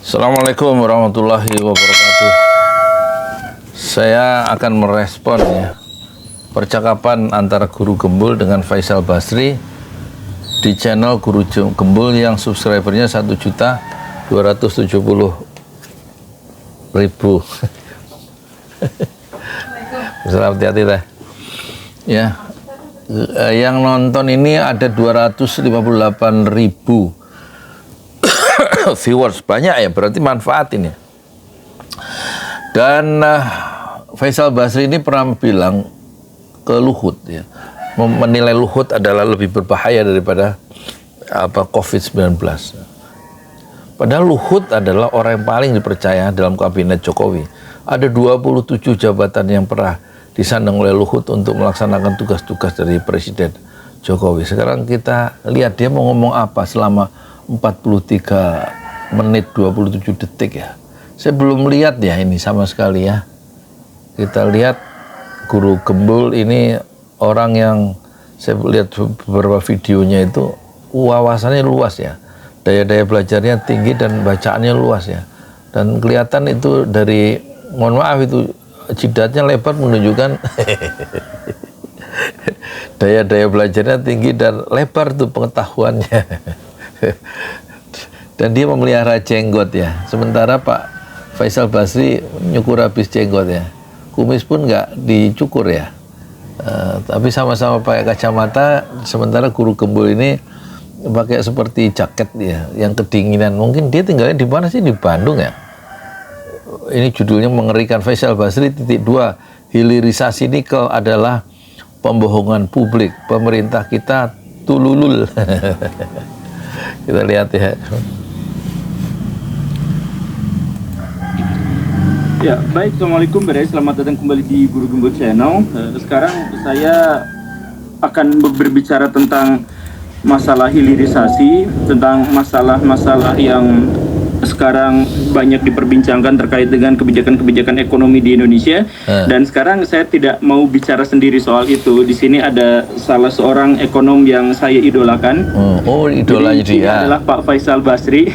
Assalamualaikum warahmatullahi wabarakatuh. Saya akan merespon percakapan antara Guru Gembul dengan Faisal Basri di channel Guru Gembul yang subscribernya 1.270.000. Selamat hati-hati lah. Ya, yang nonton ini ada 258.000 viewers, banyak ya, berarti manfaat ini. Dan Faisal Basri ini pernah bilang ke Luhut ya, menilai Luhut adalah lebih berbahaya daripada COVID-19. Padahal Luhut adalah orang yang paling dipercaya dalam kabinet Jokowi. Ada 27 jabatan yang pernah disandang oleh Luhut untuk melaksanakan tugas-tugas dari Presiden Jokowi. Sekarang kita lihat dia mau ngomong apa selama 43 menit 27 detik ya. Saya belum lihat ya ini sama sekali ya. Kita lihat Guru Gembul ini orang yang saya lihat beberapa videonya itu wawasannya luas ya. Daya-daya belajarnya tinggi dan bacaannya luas ya. Dan kelihatan itu dari, mohon maaf itu jidatnya lebar menunjukkan daya-daya belajarnya tinggi dan lebar tuh pengetahuannya. Dan dia memelihara jenggot ya. Sementara Pak Faisal Basri nyukur habis jenggot ya. Kumis pun nggak dicukur ya. Tapi sama-sama pakai kacamata. Sementara Guru Gembul ini pakai seperti jaket ya, yang kedinginan. Mungkin dia tinggalnya di mana sih? Di Bandung ya. Ini judulnya mengerikan. Faisal Basri _2. Hilirisasi nikel adalah pembohongan publik. Pemerintah kita tululul. Kita lihat ya. Ya, baik. Assalamualaikum, selamat datang kembali di Guru Gembul Channel. Sekarang saya akan berbicara tentang masalah hilirisasi, tentang masalah-masalah yang sekarang banyak diperbincangkan terkait dengan kebijakan-kebijakan ekonomi di Indonesia. Dan sekarang saya tidak mau bicara sendiri soal itu. Di sini ada salah seorang ekonom yang saya idolakan. Idolanya dia. Ini adalah Pak Faisal Basri.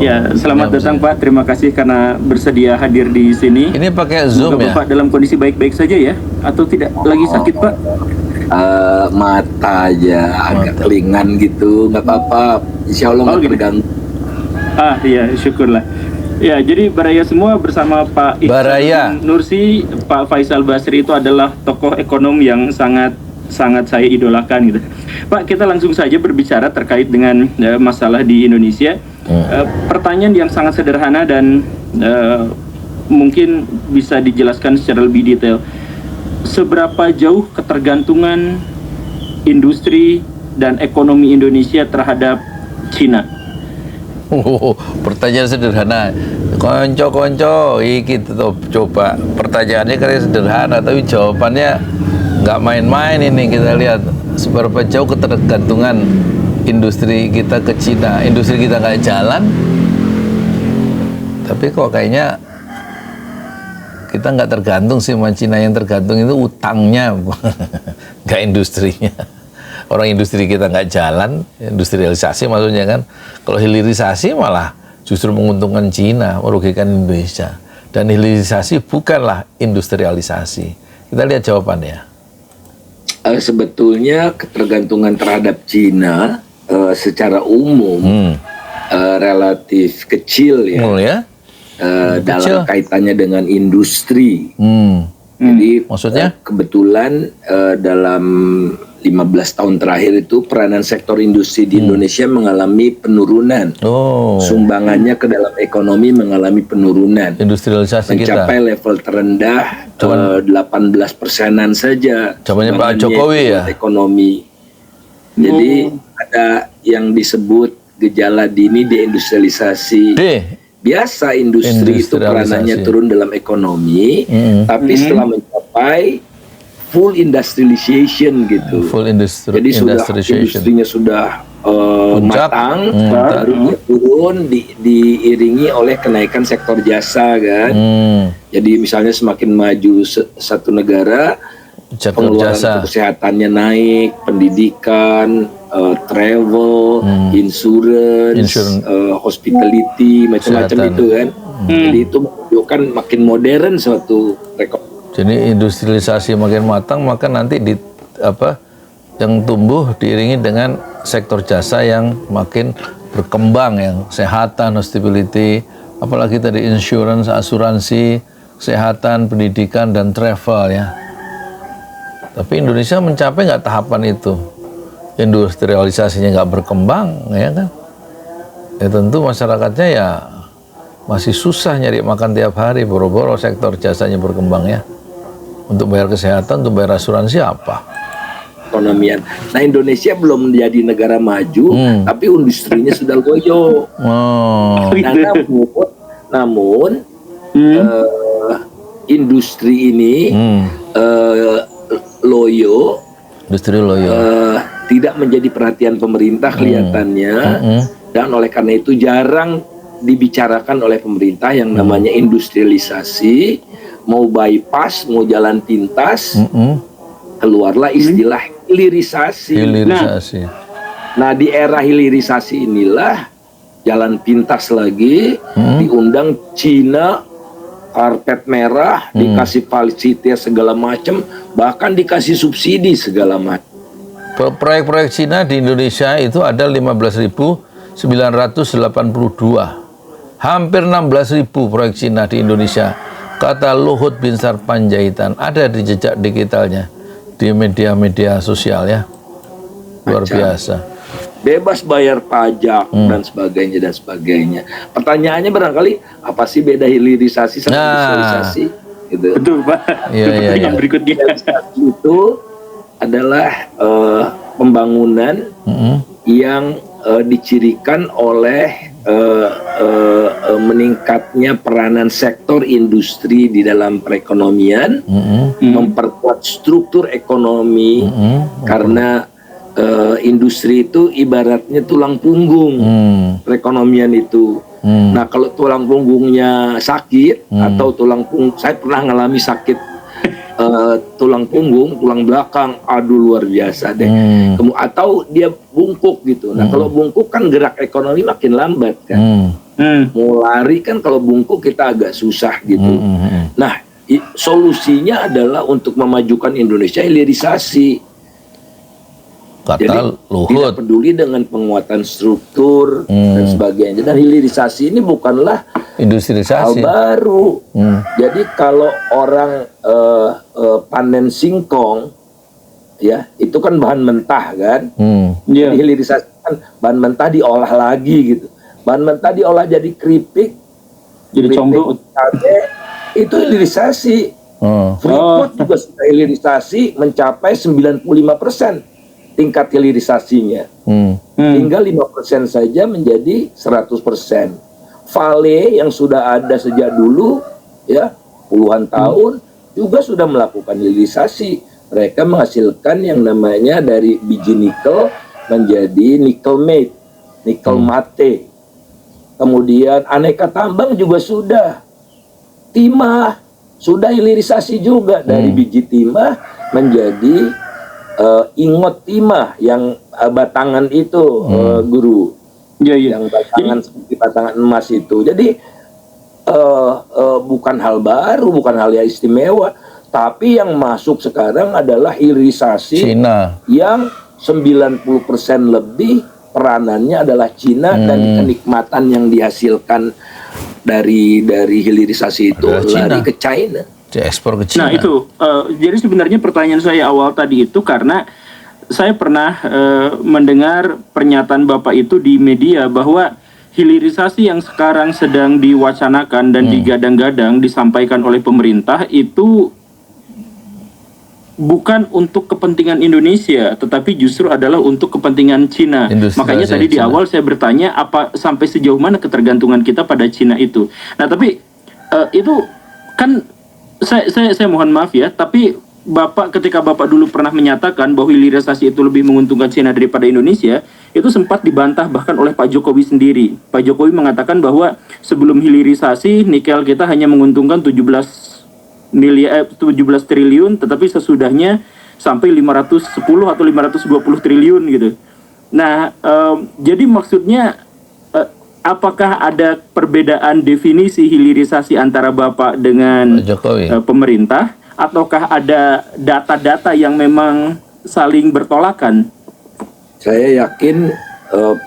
Ya, selamat datang Pak. Terima kasih karena bersedia hadir di sini. Ini pakai Zoom ya? Bapak dalam kondisi baik-baik saja ya? Atau tidak lagi sakit Pak? Mata aja agak kelingan gitu, nggak apa-apa. Insya Allah nggak terganggu. Iya, syukurlah. Ya, jadi Baraya semua bersama Pak Ihsan Nursi, Pak Faisal Basri itu adalah tokoh ekonom yang sangat saya idolakan gitu. Pak, kita langsung saja berbicara terkait dengan masalah di Indonesia. Pertanyaan yang sangat sederhana dan mungkin bisa dijelaskan secara lebih detail. Seberapa jauh ketergantungan industri dan ekonomi Indonesia terhadap Cina? Pertanyaan sederhana. Konco-konco, iki coba. Pertanyaannya kan sederhana, tapi jawabannya nggak main-main ini. Kita lihat seberapa jauh ketergantungan industri kita ke Cina. Industri kita nggak jalan, tapi kok kayaknya kita nggak tergantung sih sama Cina. Yang tergantung itu utangnya, nggak industrinya. Orang industri kita nggak jalan, industrialisasi maksudnya kan. Kalau hilirisasi malah justru menguntungkan Cina, merugikan Indonesia. Dan hilirisasi bukanlah industrialisasi. Kita lihat jawabannya. Sebetulnya ketergantungan terhadap Cina secara umum relatif kecil ya. Dalam kaitannya dengan industri. Jadi maksudnya kebetulan dalam 15 tahun terakhir itu peranan sektor industri di Indonesia mengalami penurunan. Sumbangannya ke dalam ekonomi mengalami penurunan. Industrialisasi mencapai level terendah 18%-an saja. Zamannya Pak Jokowi ya. Ekonomi. Jadi ada yang disebut gejala dini deindustrialisasi. Biasa industri itu peranannya turun dalam ekonomi, tapi setelah mencapai full industrialization gitu. Jadi industrinya sudah matang, baru turun diiringi oleh kenaikan sektor jasa kan. Jadi misalnya semakin maju satu negara, sektor pengeluaran jasa, kesehatannya naik, pendidikan, travel, insurance, hospitality, macam-macam kesehatan. itu kan. Jadi itu menunjukkan makin modern suatu rekor. Jadi industrialisasi makin matang, maka nanti yang tumbuh diiringi dengan sektor jasa yang makin berkembang, yang kesehatan, hospitality, apalagi tadi insurance, asuransi, kesehatan, pendidikan, dan travel ya. Tapi Indonesia mencapai nggak tahapan itu? Industrialisasinya nggak berkembang, ya kan? Ya tentu masyarakatnya ya masih susah nyari makan tiap hari, boro-boro sektor jasanya berkembang ya. Untuk bayar kesehatan, untuk bayar asuransi apa? Ekonomian. Nah, Indonesia belum menjadi negara maju, tapi industrinya sudah loyo. Oh. Nah, namun industri ini loyo, tidak menjadi perhatian pemerintah kelihatannya, dan oleh karena itu jarang dibicarakan oleh pemerintah yang namanya industrialisasi. Mau bypass, mau jalan pintas, keluarlah istilah hilirisasi. Nah, di era hilirisasi inilah jalan pintas lagi, diundang Cina, karpet merah, dikasih fasilitas segala macam, bahkan dikasih subsidi segala macam. Proyek-proyek Cina di Indonesia itu ada 15.982. Hampir 16.000 proyek Cina di Indonesia. Kata Luhut Binsar Panjaitan, ada di jejak digitalnya, di media-media sosial ya. Luar biasa. Bebas bayar pajak dan sebagainya dan sebagainya. Pertanyaannya barangkali apa sih beda hilirisasi sama industrialisasi? Gitu. Betul Pak. Yang berikutnya itu adalah pembangunan yang dicirikan oleh meningkatnya peranan sektor industri di dalam perekonomian, memperkuat struktur ekonomi, karena industri itu ibaratnya tulang punggung perekonomian itu. Nah, kalau tulang punggungnya sakit atau tulang punggung, saya pernah ngalami sakit tulang punggung, tulang belakang, aduh luar biasa deh. Atau dia bungkuk gitu. Nah, kalau bungkuk kan gerak ekonomi makin lambat kan. Mau lari kan kalau bungkuk kita agak susah gitu. Nah, solusinya adalah untuk memajukan Indonesia hilirisasi. Kata Jadi Luhut, tidak peduli dengan penguatan struktur dan sebagainya. Dan hilirisasi ini bukanlah hal industrialisasi. baru. Jadi kalau orang panen singkong, ya itu kan bahan mentah kan. Jadi hilirisasi kan bahan mentah diolah lagi gitu. Bahan mentah diolah jadi keripik, jadi combro. Itu hilirisasi. Freeport juga sudah hilirisasi mencapai 95% tingkat hilirisasinya. Tinggal 5% saja menjadi 100%. Vale yang sudah ada sejak dulu ya puluhan tahun juga sudah melakukan hilirisasi. Mereka menghasilkan yang namanya dari biji nikel menjadi nikel mate, nikel mate. Kemudian aneka tambang juga sudah. Timah sudah hilirisasi juga dari biji timah menjadi ingot timah yang batangan itu, guru. Yang batangan seperti batangan emas itu. Jadi bukan hal baru, bukan hal yang istimewa, tapi yang masuk sekarang adalah hilirisasi Cina yang 90% lebih peranannya adalah Cina, dan kenikmatan yang dihasilkan dari hilirisasi itu lari ke China. Diekspor ke Cina. Nah itu, jadi sebenarnya pertanyaan saya awal tadi itu karena saya pernah mendengar pernyataan Bapak itu di media bahwa hilirisasi yang sekarang sedang diwacanakan dan digadang-gadang disampaikan oleh pemerintah itu bukan untuk kepentingan Indonesia, tetapi justru adalah untuk kepentingan Cina. Makanya tadi di awal saya bertanya apa sampai sejauh mana ketergantungan kita pada Cina itu. Nah tapi itu kan saya mohon maaf ya, tapi ketika Bapak dulu pernah menyatakan bahwa hilirisasi itu lebih menguntungkan Cina daripada Indonesia, itu sempat dibantah bahkan oleh Pak Jokowi sendiri. Pak Jokowi mengatakan bahwa sebelum hilirisasi nikel kita hanya menguntungkan 17 17 triliun, tetapi sesudahnya sampai 510 atau 520 triliun gitu. Nah, jadi maksudnya apakah ada perbedaan definisi hilirisasi antara Bapak dengan pemerintah, ataukah ada data-data yang memang saling bertolakan? Saya yakin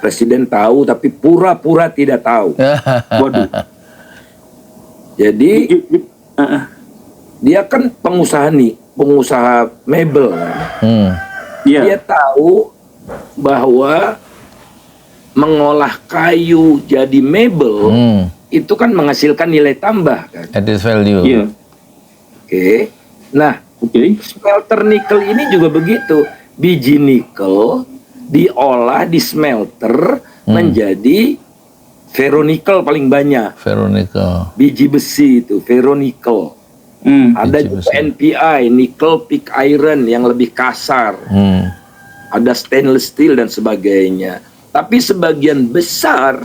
Presiden tahu tapi pura-pura tidak tahu. Waduh. Jadi dia kan pengusaha mebel kan. Dia tahu bahwa mengolah kayu jadi mebel itu kan menghasilkan nilai tambah kan. Added value. Iya. Oke. Nah, smelter nikel ini juga begitu. Biji nikel diolah di smelter menjadi ferronikel paling banyak. Ferronikel. Biji besi itu ferronikel. Ada juga NPI, nickel pig iron yang lebih kasar. Ada stainless steel dan sebagainya. Tapi sebagian besar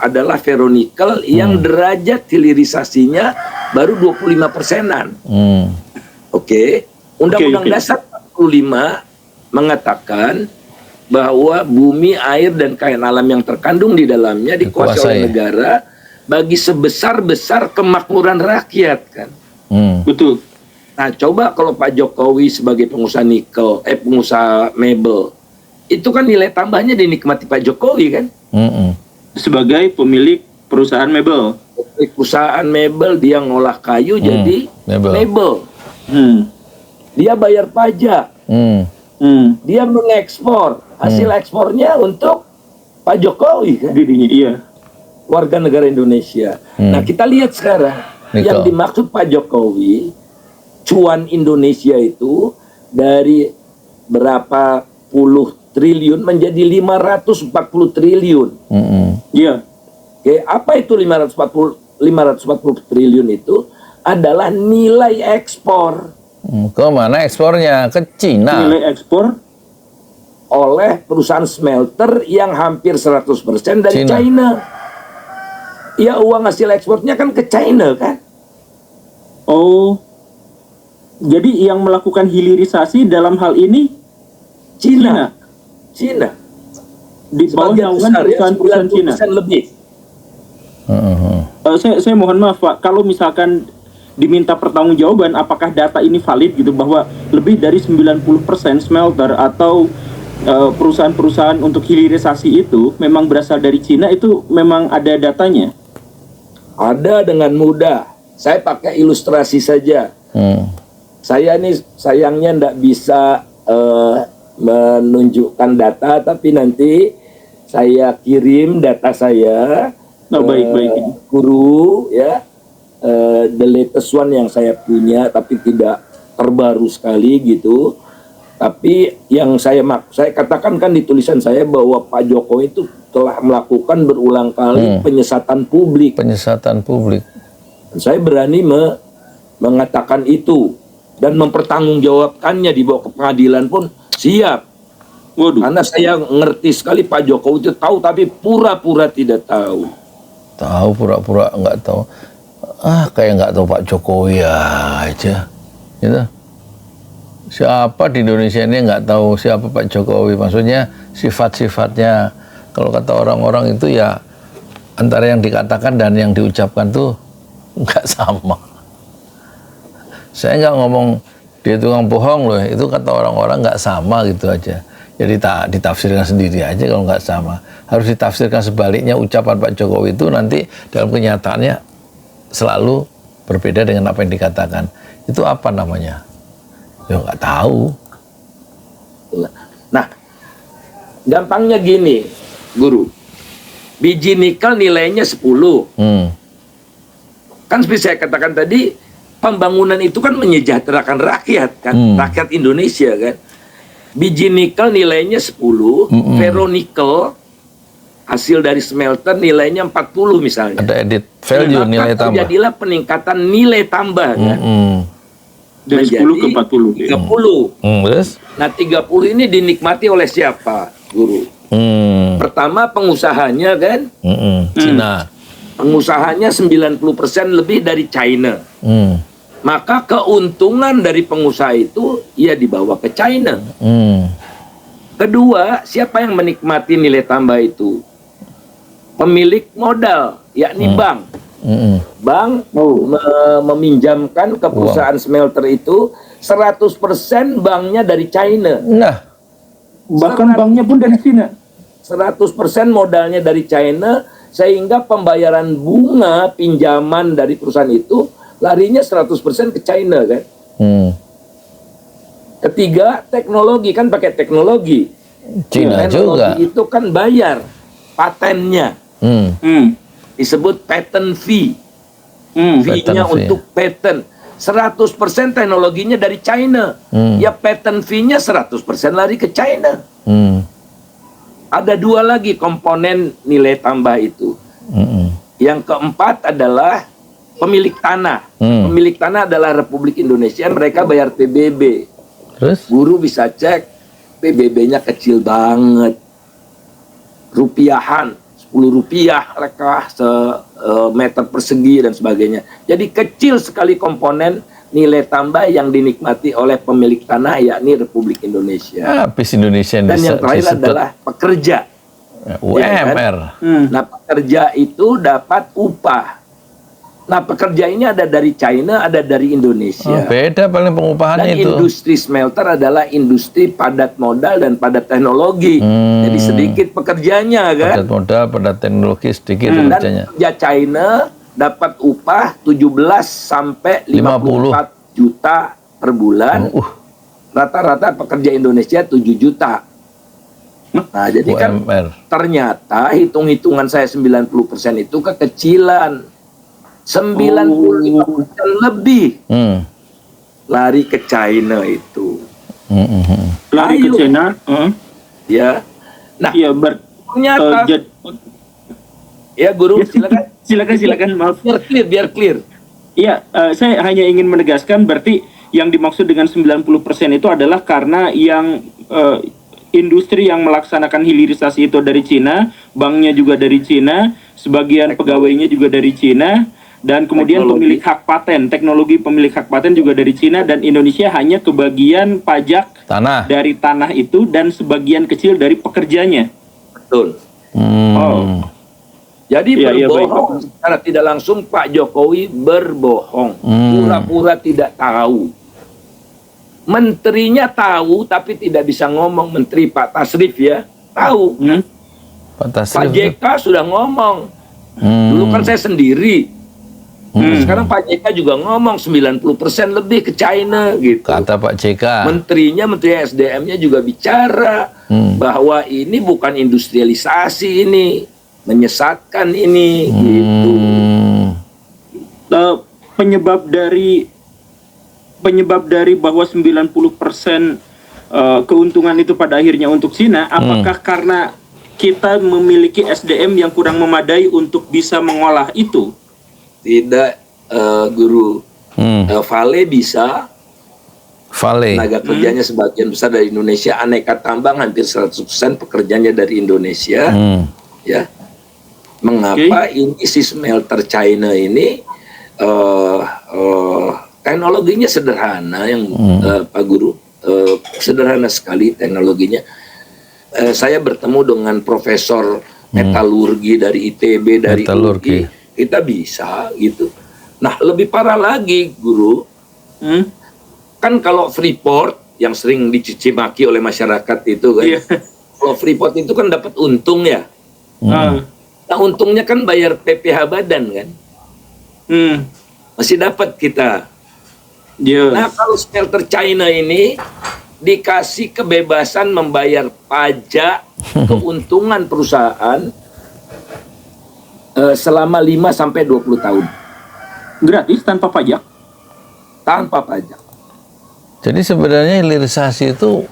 adalah ferronikel yang derajat hilirisasinya baru 25%-an. Oke. Undang-Undang Dasar 45 mengatakan bahwa bumi, air, dan kekayaan alam yang terkandung di dalamnya dikuasai oleh negara bagi sebesar-besar kemakmuran rakyat kan. Betul. Nah, coba kalau Pak Jokowi sebagai pengusaha nikel, pengusaha mebel, itu kan nilai tambahnya dinikmati Pak Jokowi kan? Sebagai pemilik perusahaan mebel. Perusahaan mebel, dia ngolah kayu jadi mebel. Dia bayar pajak. Dia mengekspor hasil ekspornya untuk Pak Jokowi kan? Dirinya, iya. Warga negara Indonesia. Nah, kita lihat sekarang yang dimaksud Pak Jokowi, cuan Indonesia itu dari berapa puluh triliun menjadi 540 triliun. Iya. Oke, apa itu 540 triliun itu? Adalah nilai ekspor. Ke mana ekspornya? Ke Cina. Nilai ekspor oleh perusahaan smelter yang hampir 100% dari China. Ya, uang hasil ekspornya kan ke China kan? Oh, jadi yang melakukan hilirisasi dalam hal ini Cina. Di bawah naungan perusahaan-perusahaan Cina. Lebih. Saya mohon maaf Pak, kalau misalkan diminta pertanggungjawaban apakah data ini valid gitu, bahwa lebih dari 90% smelter atau perusahaan-perusahaan untuk hilirisasi itu memang berasal dari Cina, itu memang ada datanya? Ada dengan mudah. Saya pakai ilustrasi saja. Saya nih sayangnya tidak bisa menunjukkan data, tapi nanti saya kirim data saya guru ya, the latest one yang saya punya, tapi tidak terbaru sekali gitu. Tapi yang saya katakan kan di tulisan saya bahwa Pak Jokowi itu telah melakukan berulang kali penyesatan publik. Saya berani mengatakan itu dan mempertanggungjawabkannya, dibawa ke pengadilan pun siap. Waduh. Karena saya ngerti sekali Pak Jokowi itu tahu tapi pura-pura tidak tahu. Tahu pura-pura nggak tahu. Kayak nggak tahu Pak Jokowi aja. Gitu. Siapa di Indonesia ini nggak tahu siapa Pak Jokowi? Maksudnya sifat-sifatnya. Kalau kata orang-orang itu ya antara yang dikatakan dan yang diucapkan tuh nggak sama. Saya nggak ngomong dia tukang bohong loh, itu kata orang-orang nggak sama gitu aja. Jadi tak ditafsirkan sendiri aja kalau nggak sama. Harus ditafsirkan sebaliknya, ucapan Pak Jokowi itu nanti dalam kenyataannya selalu berbeda dengan apa yang dikatakan. Itu apa namanya? Ya nggak tahu. Nah, gampangnya gini, Guru. Biji nikel nilainya 10. Kan seperti saya katakan tadi, pembangunan itu kan menyejahterakan rakyat kan, rakyat Indonesia kan. Biji nikel nilainya 10, ferronikel hasil dari smelter nilainya 40 misalnya. Ada added value, nilai tambah. Jadilah peningkatan nilai tambah kan. Dari 10 ke 40. 30. Terus? Nah, 30 ini dinikmati oleh siapa, Guru? Pertama pengusahanya kan? Cina. Pengusahanya 90% lebih dari China. Maka keuntungan dari pengusaha itu ya dibawa ke China. Kedua, siapa yang menikmati nilai tambah itu? Pemilik modal, yakni bank. Bank meminjamkan ke perusahaan smelter itu 100% banknya dari China. Nah, bahkan banknya pun dari China. 100% modalnya dari China, sehingga pembayaran bunga pinjaman dari perusahaan itu larinya 100% ke China kan. Ketiga, teknologi, kan pakai teknologi. China juga. Itu kan bayar patennya. Disebut patent fee. Fee-nya untuk patent. 100% teknologinya dari China. Ya patent fee-nya 100% lari ke China. Ada dua lagi komponen nilai tambah itu. Yang keempat adalah pemilik tanah. Pemilik tanah adalah Republik Indonesia, mereka bayar PBB. Terus? Guru bisa cek, PBB-nya kecil banget. Rupiahan, 10 rupiah mereka meter persegi dan sebagainya. Jadi kecil sekali komponen nilai tambah yang dinikmati oleh pemilik tanah, yakni Republik Indonesia. Habis Indonesia dan yang terakhir adalah pekerja. UMR. Ya kan? Nah, pekerja itu dapat upah. Nah, pekerja ini ada dari China, ada dari Indonesia. Beda paling pengupahannya dan itu. Industri smelter adalah industri padat modal dan padat teknologi. Jadi sedikit pekerjanya kan. Padat modal, padat teknologi, sedikit pekerjanya. Dan pekerja China dapat upah 17 sampai 54 juta per bulan. Rata-rata pekerja Indonesia 7 juta. Nah, jadi UMR. Kan ternyata hitung-hitungan saya 90% itu kekecilan. 95% lebih lari ke China itu. Lari ke China? Ya. Nah, ya, ternyata ya guru, silakan maaf. Biar clear. Iya, saya hanya ingin menegaskan berarti yang dimaksud dengan 90% itu adalah karena yang industri yang melaksanakan hilirisasi itu dari Cina, banknya juga dari Cina, sebagian pegawainya juga dari Cina, dan kemudian pemilik hak paten, teknologi pemilik hak paten juga dari Cina, dan Indonesia hanya kebagian pajak dari tanah itu dan sebagian kecil dari pekerjanya. Betul. Jadi berbohong secara tidak langsung, Pak Jokowi berbohong, pura-pura tidak tahu. Menterinya tahu tapi tidak bisa ngomong. Menteri Pak Tasrif ya tahu. Pak JK sudah ngomong. Dulu kan saya sendiri. Sekarang Pak JK juga ngomong 90% lebih ke China gitu. Kata Pak JK. Menterinya, Menteri SDM-nya juga bicara bahwa ini bukan industrialisasi, ini menyesatkan ini gitu. Penyebab dari bahwa 90% keuntungan itu pada akhirnya untuk Cina, apakah karena kita memiliki SDM yang kurang memadai untuk bisa mengolah itu? Tidak, guru. Vale bisa. Vale. Tenaga kerjanya sebagian besar dari Indonesia. Aneka tambang hampir 100% pekerjanya dari Indonesia. Ya. Mengapa ini si smelter China ini teknologinya sederhana yang Pak Guru, sederhana sekali teknologinya. Saya bertemu dengan profesor metalurgi dari ITB, dari UI. Kita bisa gitu. Nah, lebih parah lagi, Guru. Kan kalau Freeport yang sering dicuci maki oleh masyarakat itu kan. Kalau Freeport itu kan dapat untung ya. Nah, untungnya kan bayar PPh badan kan. Masih dapat kita. Nah, kalau smelter China ini dikasih kebebasan membayar pajak keuntungan perusahaan selama 5 sampai 20 tahun. Gratis tanpa pajak? Tanpa pajak. Jadi sebenarnya hilirisasi itu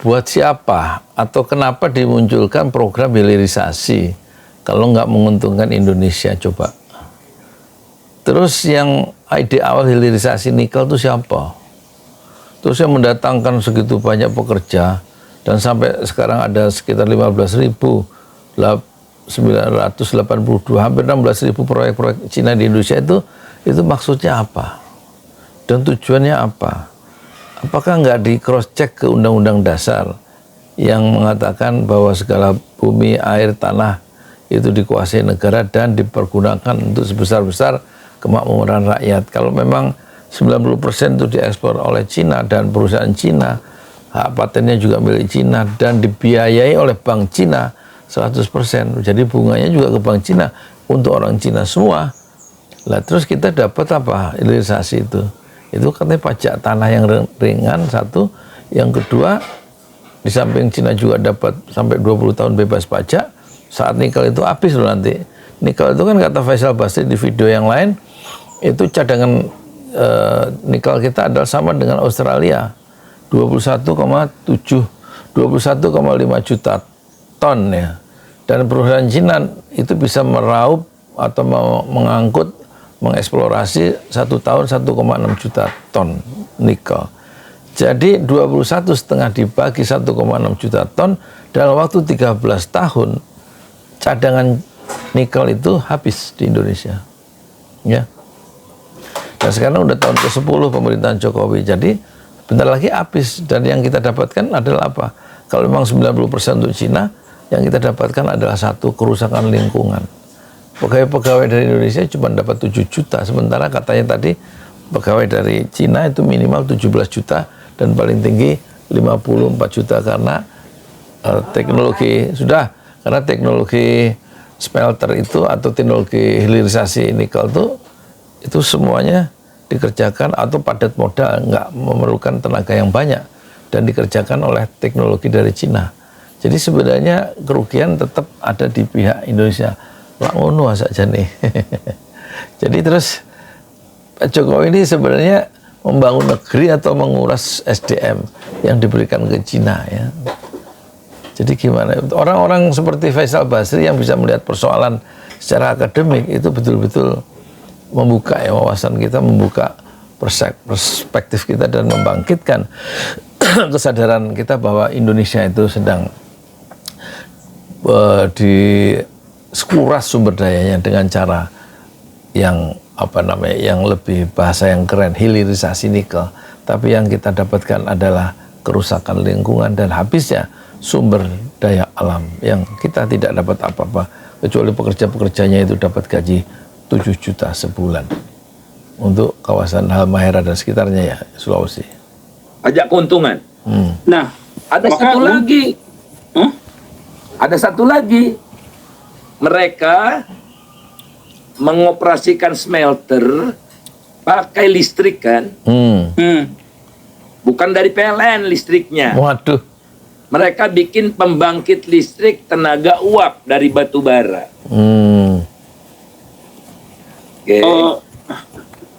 buat siapa? Atau kenapa dimunculkan program hilirisasi kalau nggak menguntungkan Indonesia? Coba. Terus yang ide awal hilirisasi nikel itu siapa? Terus yang mendatangkan segitu banyak pekerja dan sampai sekarang ada sekitar 15.000 982, hampir 16.000 proyek-proyek Cina di Indonesia itu maksudnya apa? Dan tujuannya apa? Apakah nggak di cross check ke Undang-Undang Dasar yang mengatakan bahwa segala bumi, air, tanah itu dikuasai negara dan dipergunakan untuk sebesar-besar kemakmuran rakyat. Kalau memang 90% itu diekspor oleh Cina dan perusahaan Cina, hak patennya juga milik Cina dan dibiayai oleh Bank Cina 100%. Jadi bunganya juga ke Bank Cina untuk orang Cina semua. Lah terus kita dapat apa? Hilirisasi itu. Itu katanya pajak tanah yang ringan satu, yang kedua di samping Cina juga dapat sampai 20 tahun bebas pajak saat nikel itu habis loh nanti. Nikel itu kan kata Faisal Basri di video yang lain, itu cadangan nikel kita adalah sama dengan Australia, 21,5 juta ton ya. Dan perusahaan Cina itu bisa meraup atau mengangkut, mengeksplorasi 1 tahun 1,6 juta ton nikel. Jadi 21,5 dibagi 1,6 juta ton dalam waktu 13 tahun cadangan nikel itu habis di Indonesia. Ya. Dan sekarang udah tahun ke-10 pemerintahan Jokowi. Jadi bentar lagi habis, dan yang kita dapatkan adalah apa? Kalau memang 90% untuk Cina, yang kita dapatkan adalah satu, kerusakan lingkungan. Pegawai-pegawai dari Indonesia cuma dapat 7 juta, sementara katanya tadi pegawai dari Cina itu minimal 17 juta dan paling tinggi 54 juta karena teknologi karena teknologi smelter itu atau teknologi hilirisasi nikel itu semuanya dikerjakan atau padat modal, nggak memerlukan tenaga yang banyak dan dikerjakan oleh teknologi dari Cina. Jadi sebenarnya kerugian tetap ada di pihak Indonesia. Lah ngono saja nih. Jadi terus Pak Jokowi ini sebenarnya membangun negeri atau menguras SDM yang diberikan ke Cina ya. Jadi gimana? Orang-orang seperti Faisal Basri yang bisa melihat persoalan secara akademik itu betul-betul membuka ya wawasan kita, membuka perspektif kita dan membangkitkan kesadaran kita bahwa Indonesia itu sedang dikuras sumber dayanya dengan cara yang yang lebih bahasa yang keren, hilirisasi nikel. Tapi yang kita dapatkan adalah kerusakan lingkungan dan habisnya sumber daya alam yang kita tidak dapat apa-apa kecuali pekerja-pekerjanya itu dapat gaji 7 juta sebulan untuk kawasan Halmahera dan sekitarnya ya, Sulawesi. Pajak keuntungan. Nah, ada satu lagi. Ada satu lagi. Mereka mengoperasikan smelter pakai listrik kan? Bukan dari PLN listriknya. Waduh. Mereka bikin pembangkit listrik tenaga uap dari batu bara. Okay.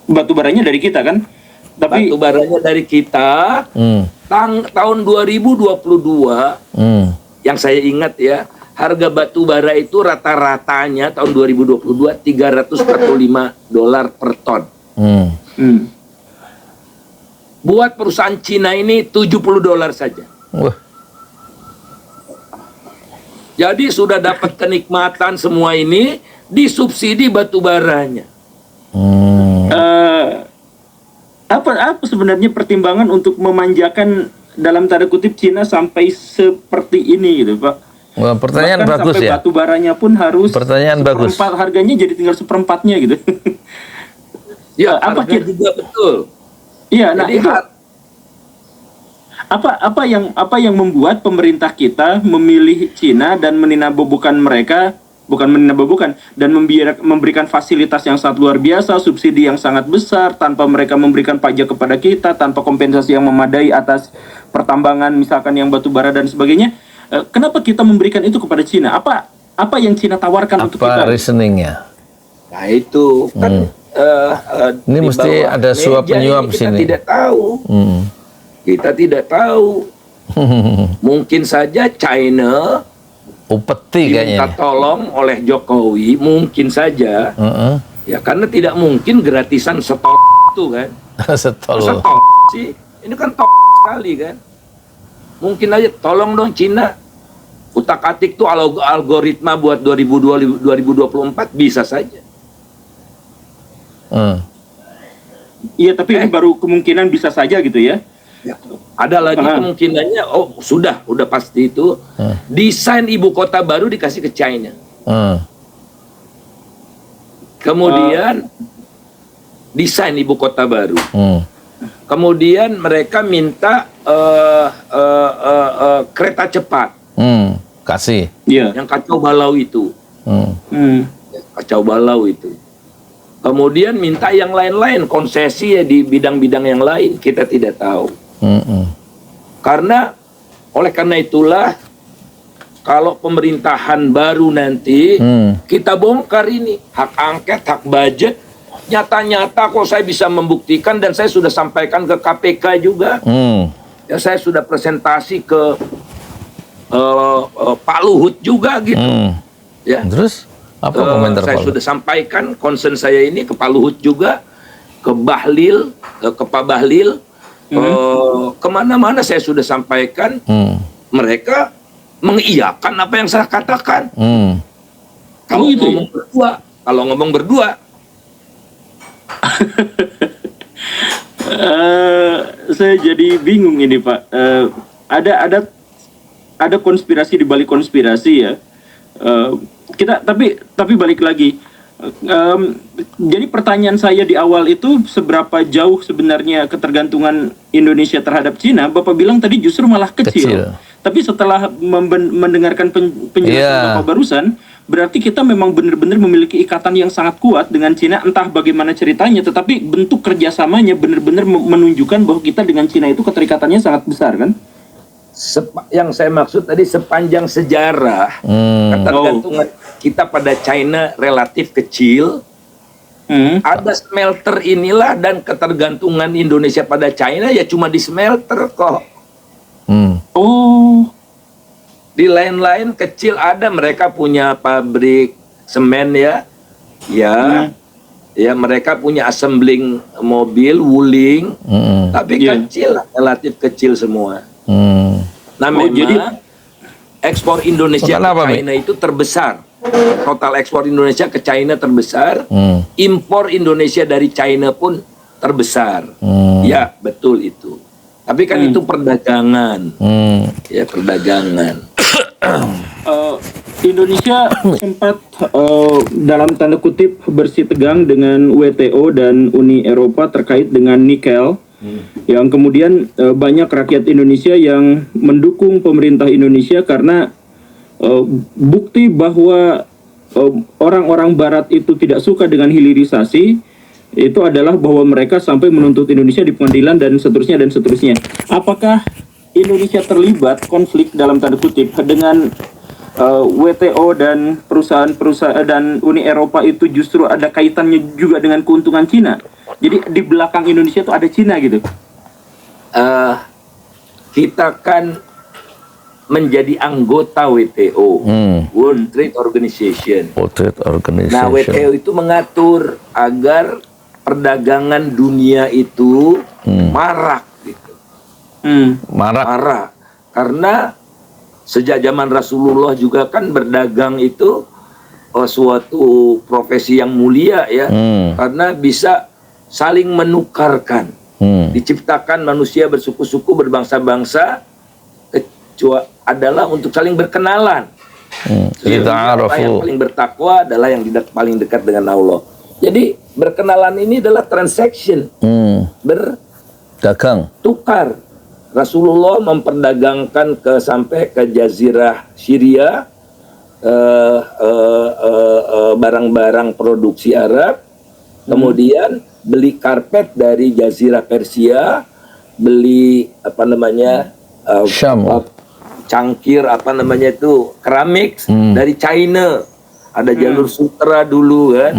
Batu baranya dari kita kan? Tapi batu baranya dari kita. Tahun 2022 yang saya ingat ya, harga batu bara itu rata-ratanya tahun 2022 $345 per ton. Buat perusahaan Cina ini $70 saja. Jadi sudah dapat kenikmatan semua ini, disubsidi batu baranya. Apa sebenarnya pertimbangan untuk memanjakan dalam tanda kutip Cina sampai seperti ini gitu, Pak? Wah, pertanyaan bahkan bagus sampai ya. Batu baranya pun harus pertanyaan bagus. Harganya jadi tinggal seperempatnya gitu. Ya, apa juga betul. Iya, nah itu apa yang membuat pemerintah kita memilih Cina dan meninabobokan mereka, dan memberikan fasilitas yang sangat luar biasa, subsidi yang sangat besar tanpa mereka memberikan pajak kepada kita, tanpa kompensasi yang memadai atas pertambangan misalkan yang batu bara dan sebagainya. Kenapa kita memberikan itu kepada Cina? Apa yang Cina tawarkan untuk kita? Apa reasoningnya? Nah itu kan ini mesti ada suap penyuap kita sini. Tidak tahu. Kita tidak tahu. Mungkin saja China upeti kayaknya. Minta tolong oleh Jokowi, mungkin saja. Ya karena tidak mungkin gratisan stop itu kan. Stop sih. Ini kan top sekali kan. Mungkin aja tolong dong Cina Utak-atik tuh algoritma buat 2024 bisa saja. Iya, tapi ini baru kemungkinan bisa saja gitu ya. Ya. Ada lagi kemungkinannya, udah pasti itu. Desain ibu kota baru dikasih ke China. Kemudian desain ibu kota baru. Kemudian mereka minta kereta cepat. Kasih. Yang kacau balau itu. Kacau balau itu. Kemudian minta yang lain-lain, konsesi ya di bidang-bidang yang lain, kita tidak tahu. Karena itulah kalau pemerintahan baru nanti kita bongkar ini hak angket, hak budget, nyata-nyata kok saya bisa membuktikan dan saya sudah sampaikan ke KPK juga. Ya saya sudah presentasi ke Pak Luhut juga gitu. Ya. Terus apa komentar saya Pak sudah sampaikan concern saya ini ke Pak Luhut juga, ke Bahlil, ke Pak Bahlil, kemana-mana saya sudah sampaikan. Mereka mengiyakan apa yang saya katakan. Kalau ngomong berdua, saya jadi bingung ini Pak. Ada konspirasi di balik konspirasi ya. Tapi balik lagi. Jadi pertanyaan saya di awal itu seberapa jauh sebenarnya ketergantungan Indonesia terhadap Cina? Bapak bilang tadi justru malah kecil. Tapi setelah mendengarkan penjelasan Bapak barusan, berarti kita memang benar-benar memiliki ikatan yang sangat kuat dengan Cina, entah bagaimana ceritanya, tetapi bentuk kerjasamanya benar-benar menunjukkan bahwa kita dengan Cina itu keterikatannya sangat besar, kan? Yang saya maksud tadi sepanjang sejarah ketergantungan kita pada China relatif kecil. Ada smelter inilah dan ketergantungan Indonesia pada China ya cuma di smelter kok. Di lain-lain kecil ada, mereka punya pabrik semen ya. Ya mereka punya assembling mobil, wuling, tapi kecil, relatif kecil semua. Nah memang jadi ekspor Indonesia ke China itu terbesar. Total ekspor Indonesia ke China terbesar. Impor Indonesia dari China pun terbesar. Ya betul itu. Tapi kan itu perdagangan. Ya perdagangan. Indonesia sempat dalam tanda kutip bersitegang dengan WTO dan Uni Eropa terkait dengan nikel. Yang kemudian banyak rakyat Indonesia yang mendukung pemerintah Indonesia karena bukti bahwa orang-orang Barat itu tidak suka dengan hilirisasi itu adalah bahwa mereka sampai menuntut Indonesia di pengadilan dan seterusnya. Apakah Indonesia terlibat konflik dalam tanda kutip dengan WTO dan perusahaan-perusahaan dan Uni Eropa itu justru ada kaitannya juga dengan keuntungan Cina? Jadi di belakang Indonesia itu ada Cina gitu. Kita kan menjadi anggota WTO, World Trade Organization. Nah, WTO itu mengatur agar perdagangan dunia itu marak gitu. Marak. Karena sejak zaman Rasulullah juga kan berdagang itu suatu profesi yang mulia ya. Karena bisa saling menukarkan. Diciptakan manusia bersuku-suku, berbangsa-bangsa adalah untuk saling berkenalan. Yang paling bertakwa adalah yang paling dekat dengan Allah. Jadi berkenalan ini adalah transaction, berdagang, tukar. Rasulullah memperdagangkan sampai ke Jazirah Syria barang-barang produksi Arab. Kemudian beli karpet dari Jazirah Persia, beli cangkir keramik dari China. Ada jalur sutra dulu kan.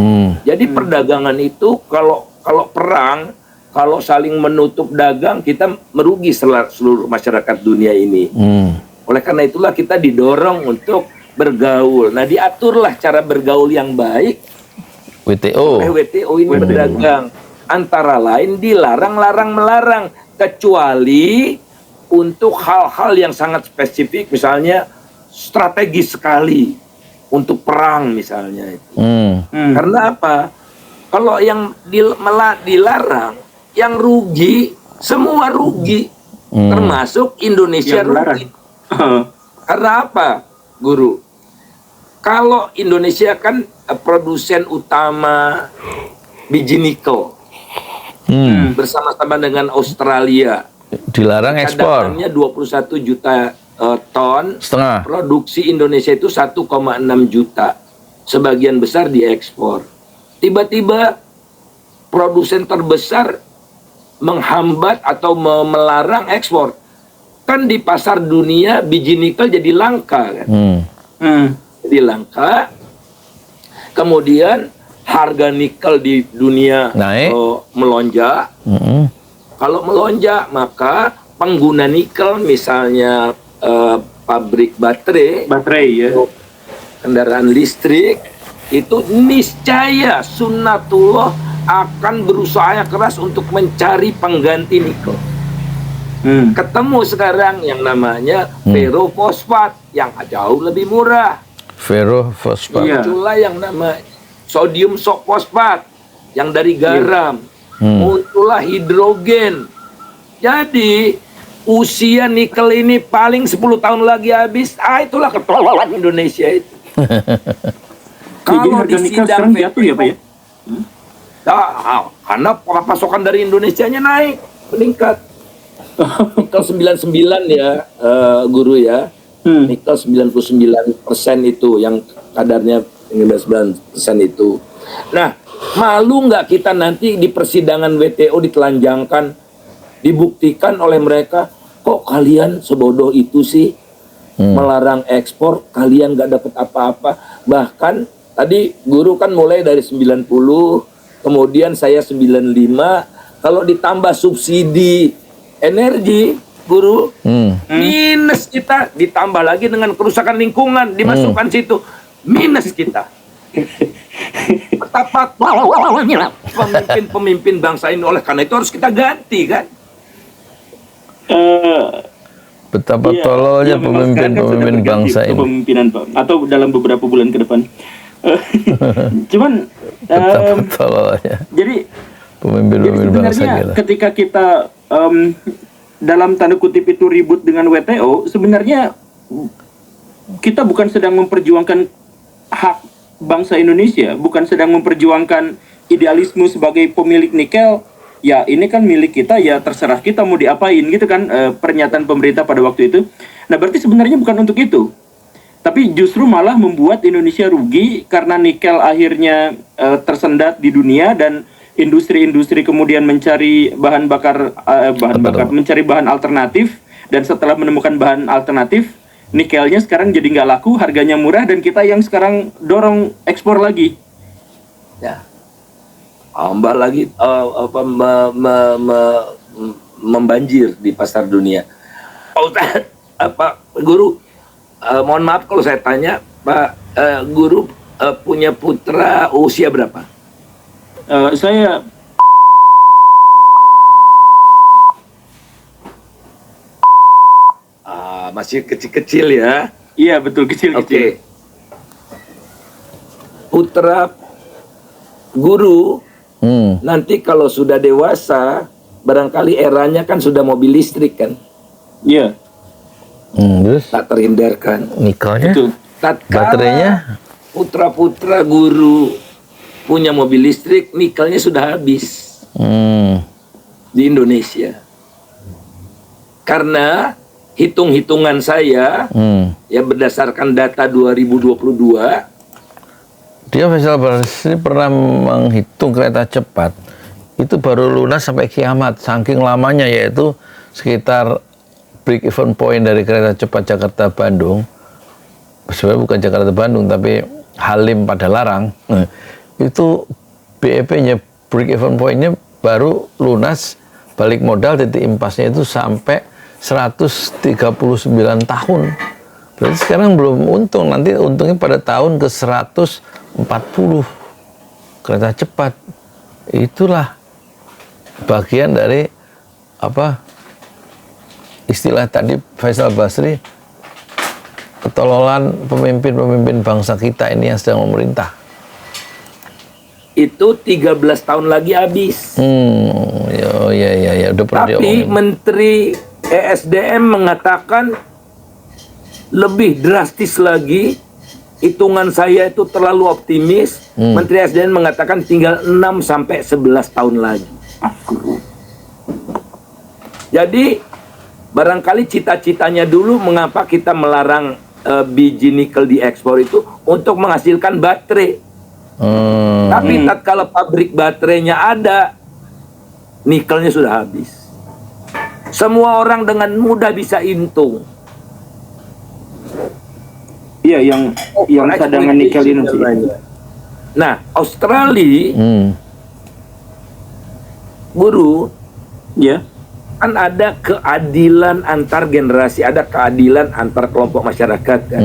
Jadi perdagangan itu kalau perang, kalau saling menutup dagang, kita merugi seluruh masyarakat dunia ini. Oleh karena itulah kita didorong untuk bergaul. Nah, diaturlah cara bergaul yang baik. WTO ini berdagang. Antara lain dilarang-larang melarang, kecuali untuk hal-hal yang sangat spesifik, misalnya strategis sekali untuk perang misalnya itu. Karena apa? Kalau yang dilarang, yang rugi semua rugi, termasuk Indonesia rugi. Karena apa, Guru? Kalau Indonesia kan produsen utama biji nikel, bersama-sama dengan Australia. Dilarang ekspor. Cadangannya 21 juta ton. Setengah. Produksi Indonesia itu 1,6 juta. Sebagian besar diekspor. Tiba-tiba produsen terbesar menghambat atau melarang ekspor. Kan di pasar dunia biji nikel jadi langka kan. Jadi langka. Kemudian harga nikel di dunia naik, melonjak. Kalau melonjak, maka pengguna nikel misalnya pabrik baterai ya, kendaraan listrik itu niscaya sunnatullah akan berusaha keras untuk mencari pengganti nikel. Ketemu sekarang yang namanya ferrofosfat yang jauh lebih murah. Ferrofosfat. Muncullah yang nama sodium fosfat yang dari garam. Muncullah hidrogen. Jadi usia nikel ini paling 10 tahun lagi habis. Itulah ketololan Indonesia itu. Kalau di sidang jatuh ya Pak ya? Karena pasokan dari Indonesianya naik, meningkat. Nikel 99 ya, Guru ya. Nikel 99% itu yang kadarnya 99% itu. Nah, malu nggak kita nanti di persidangan WTO ditelanjangkan, dibuktikan oleh mereka, kok kalian sebodoh itu sih melarang ekspor, kalian nggak dapat apa-apa. Bahkan tadi Guru kan mulai dari 90, kemudian saya 95, kalau ditambah subsidi energi, Guru, minus kita, ditambah lagi dengan kerusakan lingkungan, dimasukkan situ, minus kita. Betapa pemimpin bangsa ini, oleh karena itu harus kita ganti kan. Betapa tololnya pemimpin bangsa ini. Kepemimpinan Pak, atau dalam beberapa bulan ke depan. Cuman betapa tololnya. Jadi pemimpin bangsa kita. Ketika kita dalam tanda kutip itu ribut dengan WTO, sebenarnya kita bukan sedang memperjuangkan hak bangsa Indonesia, bukan sedang memperjuangkan idealisme sebagai pemilik nikel. Ya ini kan milik kita, ya terserah kita mau diapain gitu kan, pernyataan pemerintah pada waktu itu. Nah berarti sebenarnya bukan untuk itu, tapi justru malah membuat Indonesia rugi karena nikel akhirnya tersendat di dunia dan industri-industri kemudian mencari bahan bakar, mencari bahan alternatif, dan setelah menemukan bahan alternatif, nikelnya sekarang jadi nggak laku, harganya murah, dan kita yang sekarang dorong ekspor lagi. Ya, ambal lagi membanjir di pasar dunia. Pak Guru, mohon maaf kalau saya tanya, Pak Guru punya putra usia berapa? Saya masih kecil-kecil ya? Iya betul, kecil-kecil. Putra Guru nanti kalau sudah dewasa, barangkali eranya kan sudah mobil listrik kan? Iya. Terus? Tak terhindarkan. Nikelnya? Baterainya? Putra-putra Guru punya mobil listrik, nikelnya sudah habis di Indonesia. Karena hitung-hitungan saya, ya berdasarkan data 2022, dia Faisal Basri pernah menghitung kereta cepat itu baru lunas sampai kiamat, saking lamanya, yaitu sekitar break even point dari kereta cepat Jakarta-Bandung, sebenarnya bukan Jakarta-Bandung tapi Halim Padalarang, itu BEP-nya, break even point-nya baru lunas, balik modal titik impasnya itu sampai 139 tahun. Berarti sekarang belum untung, nanti untungnya pada tahun ke 140 kereta cepat. Itulah bagian dari apa istilah tadi Faisal Basri, ketololan pemimpin-pemimpin bangsa kita ini yang sedang memerintah? Itu 13 tahun lagi habis. Ya, udah pernah Tapi diomongin. Menteri ESDM mengatakan lebih drastis lagi. Hitungan saya itu terlalu optimis. Menteri ESDM mengatakan tinggal 6 sampai 11 tahun lagi. Jadi barangkali cita-citanya dulu mengapa kita melarang biji nikel diekspor itu untuk menghasilkan baterai. Tapi tatkala pabrik baterainya ada, nikelnya sudah habis. Semua orang dengan mudah bisa untung. Iya, yang cadangan nikel ini sih. Nah, Australia, Guru, Ya. kan ada keadilan antar generasi, ada keadilan antar kelompok masyarakat kan.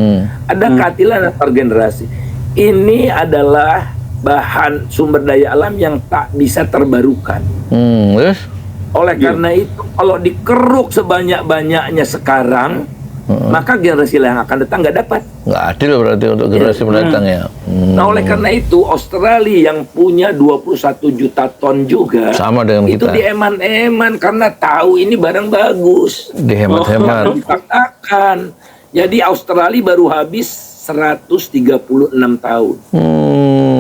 Ada keadilan antar generasi. Ini adalah bahan sumber daya alam yang tak bisa terbarukan. Terus? Oleh karena itu, kalau dikeruk sebanyak-banyaknya sekarang, maka generasi yang akan datang nggak dapat. Nggak adil berarti untuk generasi mendatang ya. Nah, oleh karena itu Australia yang punya 21 juta ton juga Sama dengan itu kita. dieman-eman karena tahu ini barang bagus. Dihemat-hemat. Dipaksakan. Jadi Australia baru habis 136 tahun.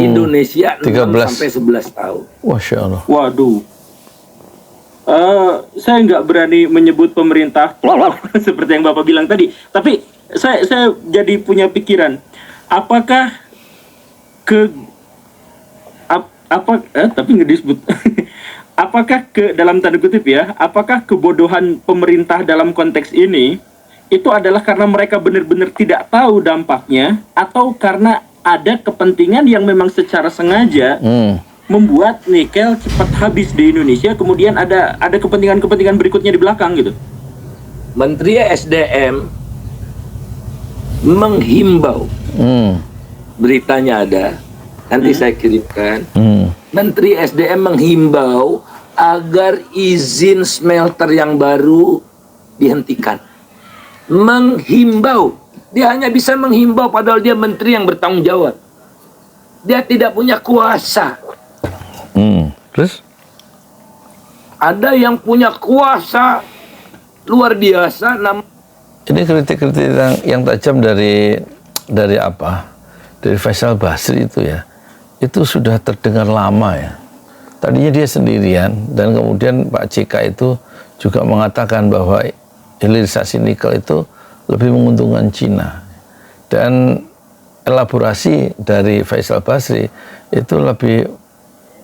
Indonesia 6 13. sampai 11 tahun. Masya Allah. Waduh. Saya nggak berani menyebut pemerintah seperti yang Bapak bilang tadi. Tapi saya jadi punya pikiran. Apakah tapi nggak disebut. Apakah dalam tanda kutip ya, apakah kebodohan pemerintah dalam konteks ini itu adalah karena mereka benar-benar tidak tahu dampaknya, atau karena ada kepentingan yang memang secara sengaja membuat nikel cepat habis di Indonesia, kemudian ada kepentingan-kepentingan berikutnya di belakang gitu? Menteri SDM menghimbau, beritanya ada, nanti saya kirimkan. Menteri SDM menghimbau agar izin smelter yang baru dihentikan. Menghimbau, dia hanya bisa menghimbau padahal dia menteri yang bertanggung jawab. Dia tidak punya kuasa. Terus? Ada yang punya kuasa luar biasa. Ini kritik-kritik yang tajam dari apa? Dari Faisal Basri itu ya. Itu sudah terdengar lama ya. Tadinya dia sendirian dan kemudian Pak JK itu juga mengatakan bahwa hilirisasi nikel itu lebih menguntungkan Cina. Dan elaborasi dari Faisal Basri itu lebih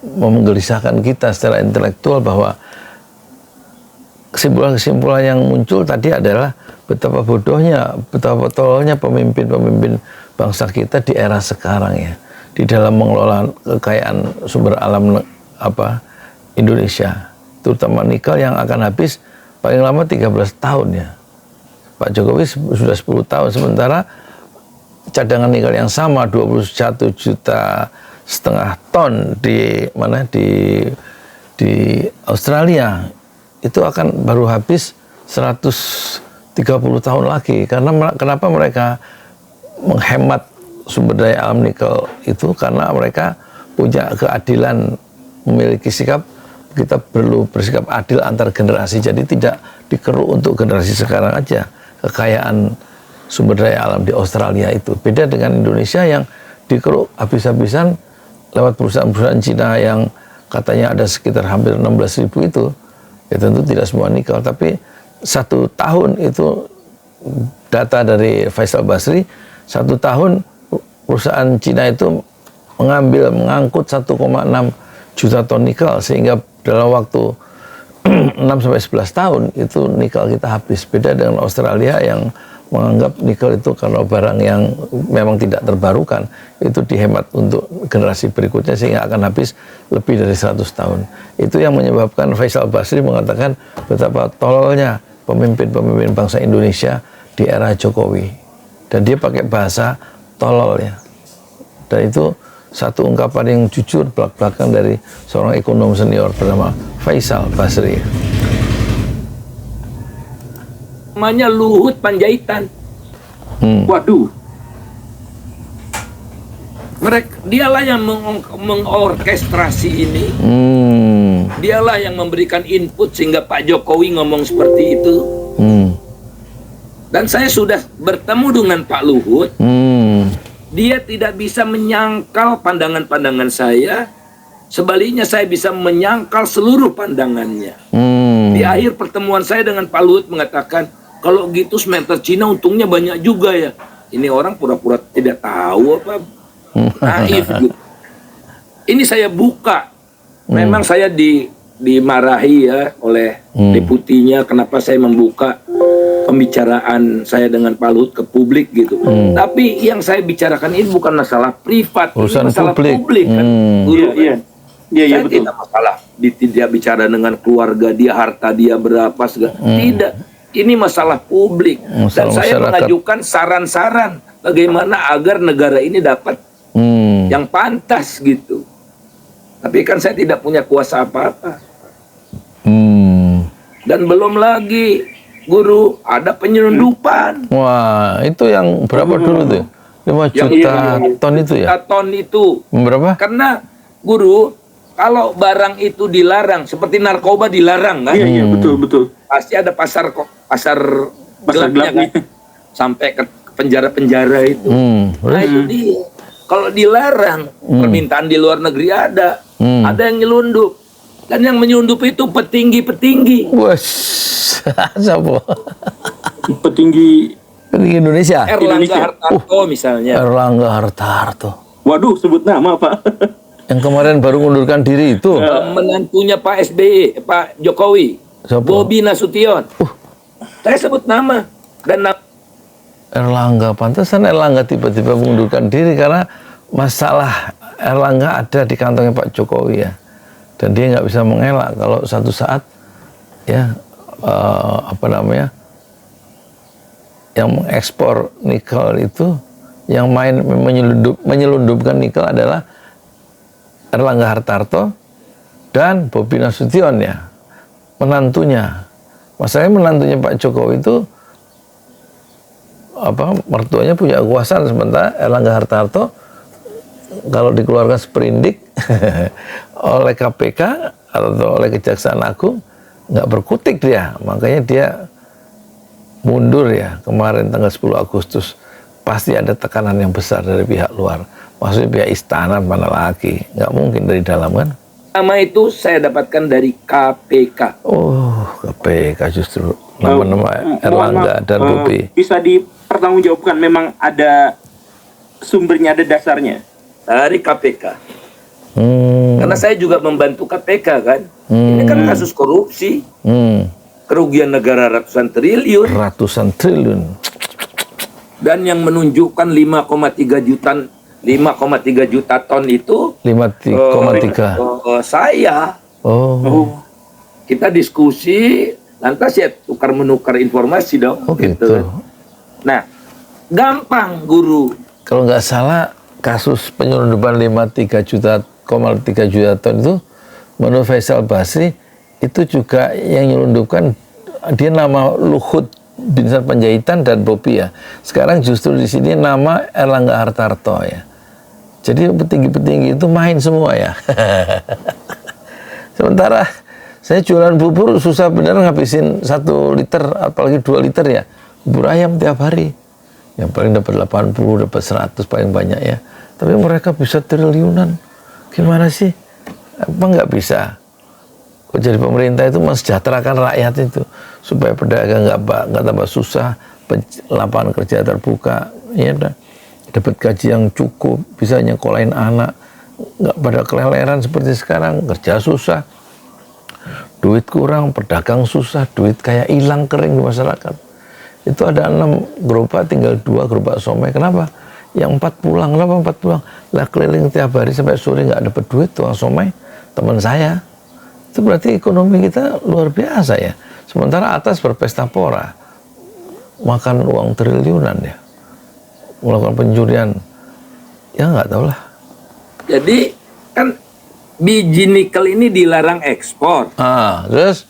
menggelisahkan kita secara intelektual bahwa kesimpulan-kesimpulan yang muncul tadi adalah betapa bodohnya, betapa tololnya pemimpin-pemimpin bangsa kita di era sekarang ya, di dalam mengelola kekayaan sumber alam Indonesia, terutama nikel yang akan habis paling lama 13 tahun ya. Pak Jokowi sudah 10 tahun, sementara cadangan nikel yang sama 21,5 juta ton di Australia itu akan baru habis 130 tahun lagi. Karena kenapa mereka menghemat sumber daya alam nikel itu? Karena mereka punya keadilan, memiliki sikap kita perlu bersikap adil antar generasi. Jadi tidak dikeruk untuk generasi sekarang aja kekayaan sumber daya alam di Australia itu. Beda dengan Indonesia yang dikeruk habis-habisan lewat perusahaan-perusahaan Cina yang katanya ada sekitar hampir 16.000 itu. Ya tentu tidak semua nikel, tapi 1 tahun itu data dari Faisal Basri, 1 tahun perusahaan Cina itu mengangkut 1,6 juta ton nikel, sehingga dalam waktu 6-11 tahun itu nikel kita habis. Beda dengan Australia yang menganggap nikel itu karena barang yang memang tidak terbarukan, itu dihemat untuk generasi berikutnya sehingga akan habis lebih dari 100 tahun. Itu yang menyebabkan Faisal Basri mengatakan betapa tololnya pemimpin-pemimpin bangsa Indonesia di era Jokowi. Dan dia pakai bahasa tolol ya. Dan itu satu ungkapan yang jujur belak-belakan dari seorang ekonom senior bernama Faisal Basri. Namanya Luhut Panjaitan. Waduh. Dialah yang mengorkestrasi ini. Dialah yang memberikan input sehingga Pak Jokowi ngomong seperti itu. Dan saya sudah bertemu dengan Pak Luhut. Dia tidak bisa menyangkal pandangan-pandangan saya. Sebaliknya saya bisa menyangkal seluruh pandangannya. Di akhir pertemuan saya dengan Pak Luhut mengatakan, kalau gitu smelter Cina untungnya banyak juga ya. Ini orang pura-pura tidak tahu apa. Naif gitu. Ini saya buka. Memang saya dimarahi ya oleh deputinya kenapa saya membuka pembicaraan saya dengan Pak Luhut ke publik gitu. Tapi yang saya bicarakan ini bukan masalah privat, urusan ini masalah publik kan. Iya, Saya betul. tidak masalah tidak bicara dengan keluarga dia, harta dia berapa segala. Tidak. Ini masalah publik. Dan saya mengajukan saran-saran bagaimana agar negara ini dapat yang pantas gitu. Tapi kan saya tidak punya kuasa apa-apa. Dan belum lagi guru ada penyelundupan. Wah, itu yang berapa dulu tuh? 5 juta ton itu ya? Ton itu. Berapa? Karena guru, kalau barang itu dilarang, seperti narkoba dilarang kan? Iya, betul. Pasti ada pasar gelapnya kan? Sampai ke penjara-penjara itu. Nah itu dia. Kalau dilarang, permintaan di luar negeri ada yang nyelundup. Dan yang menyelundup itu petinggi-petinggi. Wah, siapa? Petinggi Indonesia. Erlangga Hartarto misalnya. Erlangga Hartarto. Waduh, sebut nama Pak. Yang kemarin baru mengundurkan diri itu. Menantunya Pak SBY, Pak Jokowi. Siapa? Bobi Nasution. Saya sebut nama. Dan Erlangga, pantesan Erlangga tiba-tiba mengundurkan diri karena masalah Erlangga ada di kantongnya Pak Jokowi ya, dan dia nggak bisa mengelak kalau satu saat ya yang mengekspor nikel itu, yang menyelundupkan nikel adalah Erlangga Hartarto dan Bobi Nasution ya, menantunya. Masalahnya menantunya Pak Jokowi itu mertuanya punya kekuasaan, sementara Erlangga Hartarto kalau dikeluarkan sprindik oleh KPK atau oleh Kejaksaan Agung nggak berkutik dia, makanya dia mundur ya kemarin tanggal 10 Agustus. Pasti ada tekanan yang besar dari pihak luar, maksudnya pihak istana, mana lagi, nggak mungkin dari dalam kan. nama itu saya dapatkan dari KPK. Oh, KPK justru nama-nama Erlangga dan Bobi. Bisa dipertanggungjawabkan, memang ada sumbernya, ada dasarnya Dari KPK. Karena saya juga membantu KPK kan. Ini kan kasus korupsi. Kerugian negara ratusan triliun. Dan yang menunjukkan 5,3 juta ton itu 5,3 saya. Kita diskusi, lantas ya tukar-menukar informasi dong. Oh gitu. Nah, gampang guru. Kalau nggak salah kasus penyelundupan 5,3 juta ton itu menurut Faisal Basri itu juga yang menyelundupkan dia nama Luhut Binsar Panjaitan dan Bobi ya. Sekarang justru di sini nama Erlangga Hartarto ya. Jadi petinggi-petinggi itu main semua ya. Sementara saya jualan bubur susah benar ngabisin 1 liter, apalagi 2 liter ya. Bubur ayam tiap hari. Yang paling dapat 80, dapat 100 paling banyak ya. Tapi mereka bisa triliunan. Gimana sih? Apa nggak bisa? Kok jadi pemerintah itu mensejahterakan rakyat itu supaya pedagang nggak tambah susah, lapangan kerja terbuka, ya dapat gaji yang cukup, bisa nyekolahin anak, nggak pada keleleran seperti sekarang, kerja susah, duit kurang, pedagang susah, duit kayak hilang kering di masyarakat. Itu ada 6 gerobak, tinggal 2 gerobak somai. Kenapa? Yang 4 pulang. Kenapa 4 pulang? Lah keliling tiap hari sampai sore nggak dapat duit, tukang somai, teman saya. Itu berarti ekonomi kita luar biasa ya. Sementara atas berpesta pora, makan uang triliunan ya, melakukan pencurian, ya nggak tahu lah. Jadi kan biji nikel ini dilarang ekspor. Terus?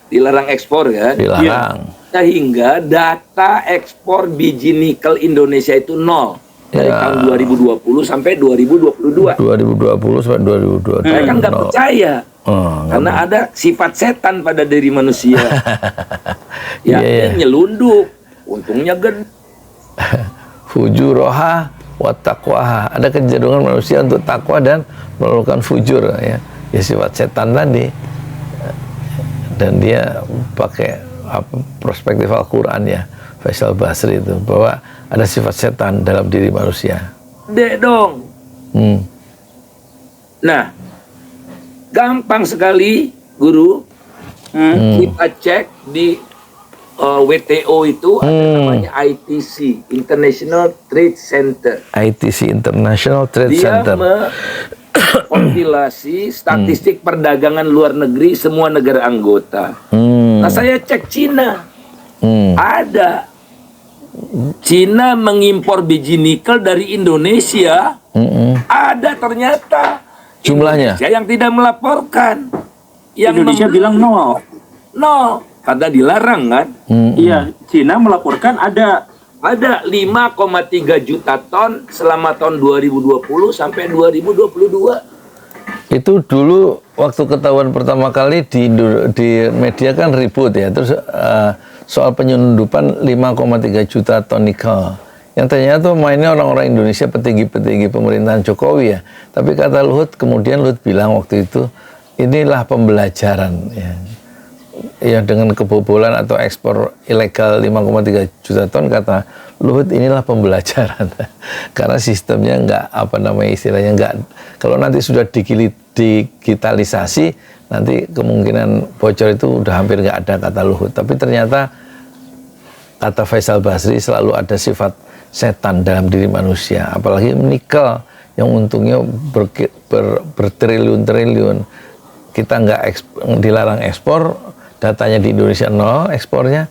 Dilarang ekspor kan? Dilarang. sehingga data ekspor biji nikel Indonesia itu nol dari tahun 2020 sampai 2022. 2020 sampai 2022. Saya kan nggak percaya. Karena ada sifat setan pada diri manusia. Nyelundup, untungnya gede. Fujuroha wa taqwaha. Ada kecenderungan manusia untuk takwa dan melakukan fujur, ya. Ya sifat setan tadi. Dan dia pakai perspektif Al-Quran, ya, Faisal Basri itu, bahwa ada sifat setan dalam diri manusia. Dek dong. Nah, gampang sekali, Guru. Kita cek di WTO itu ada namanya ITC, International Trade Center. ITC, International Trade Center. Dia kompilasi statistik perdagangan luar negeri semua negara anggota. Nah, saya cek Cina. Ada. Cina mengimpor biji nikel dari Indonesia. Ada ternyata. Jumlahnya? Indonesia yang tidak melaporkan. Yang Indonesia bilang nol. Nol. Karena dilarang kan? Iya, Cina melaporkan ada 5,3 juta ton selama tahun 2020 sampai 2022. Itu dulu waktu ketahuan pertama kali di media kan ribut, ya. Terus soal penyelundupan 5,3 juta ton nikel. Yang ternyata mainnya orang-orang Indonesia, petinggi-petinggi pemerintahan Jokowi, ya. Tapi kata Luhut, kemudian Luhut bilang waktu itu, inilah pembelajaran, ya. Ya, dengan kebobolan atau ekspor ilegal 5,3 juta ton, kata Luhut, inilah pembelajaran. Karena sistemnya istilahnya kalau nanti sudah digitalisasi, nanti kemungkinan bocor itu udah hampir nggak ada, kata Luhut. Tapi ternyata kata Faisal Basri, selalu ada sifat setan dalam diri manusia, apalagi nikel yang untungnya bertriliun-triliun. Kita nggak dilarang ekspor, datanya di Indonesia nol ekspornya,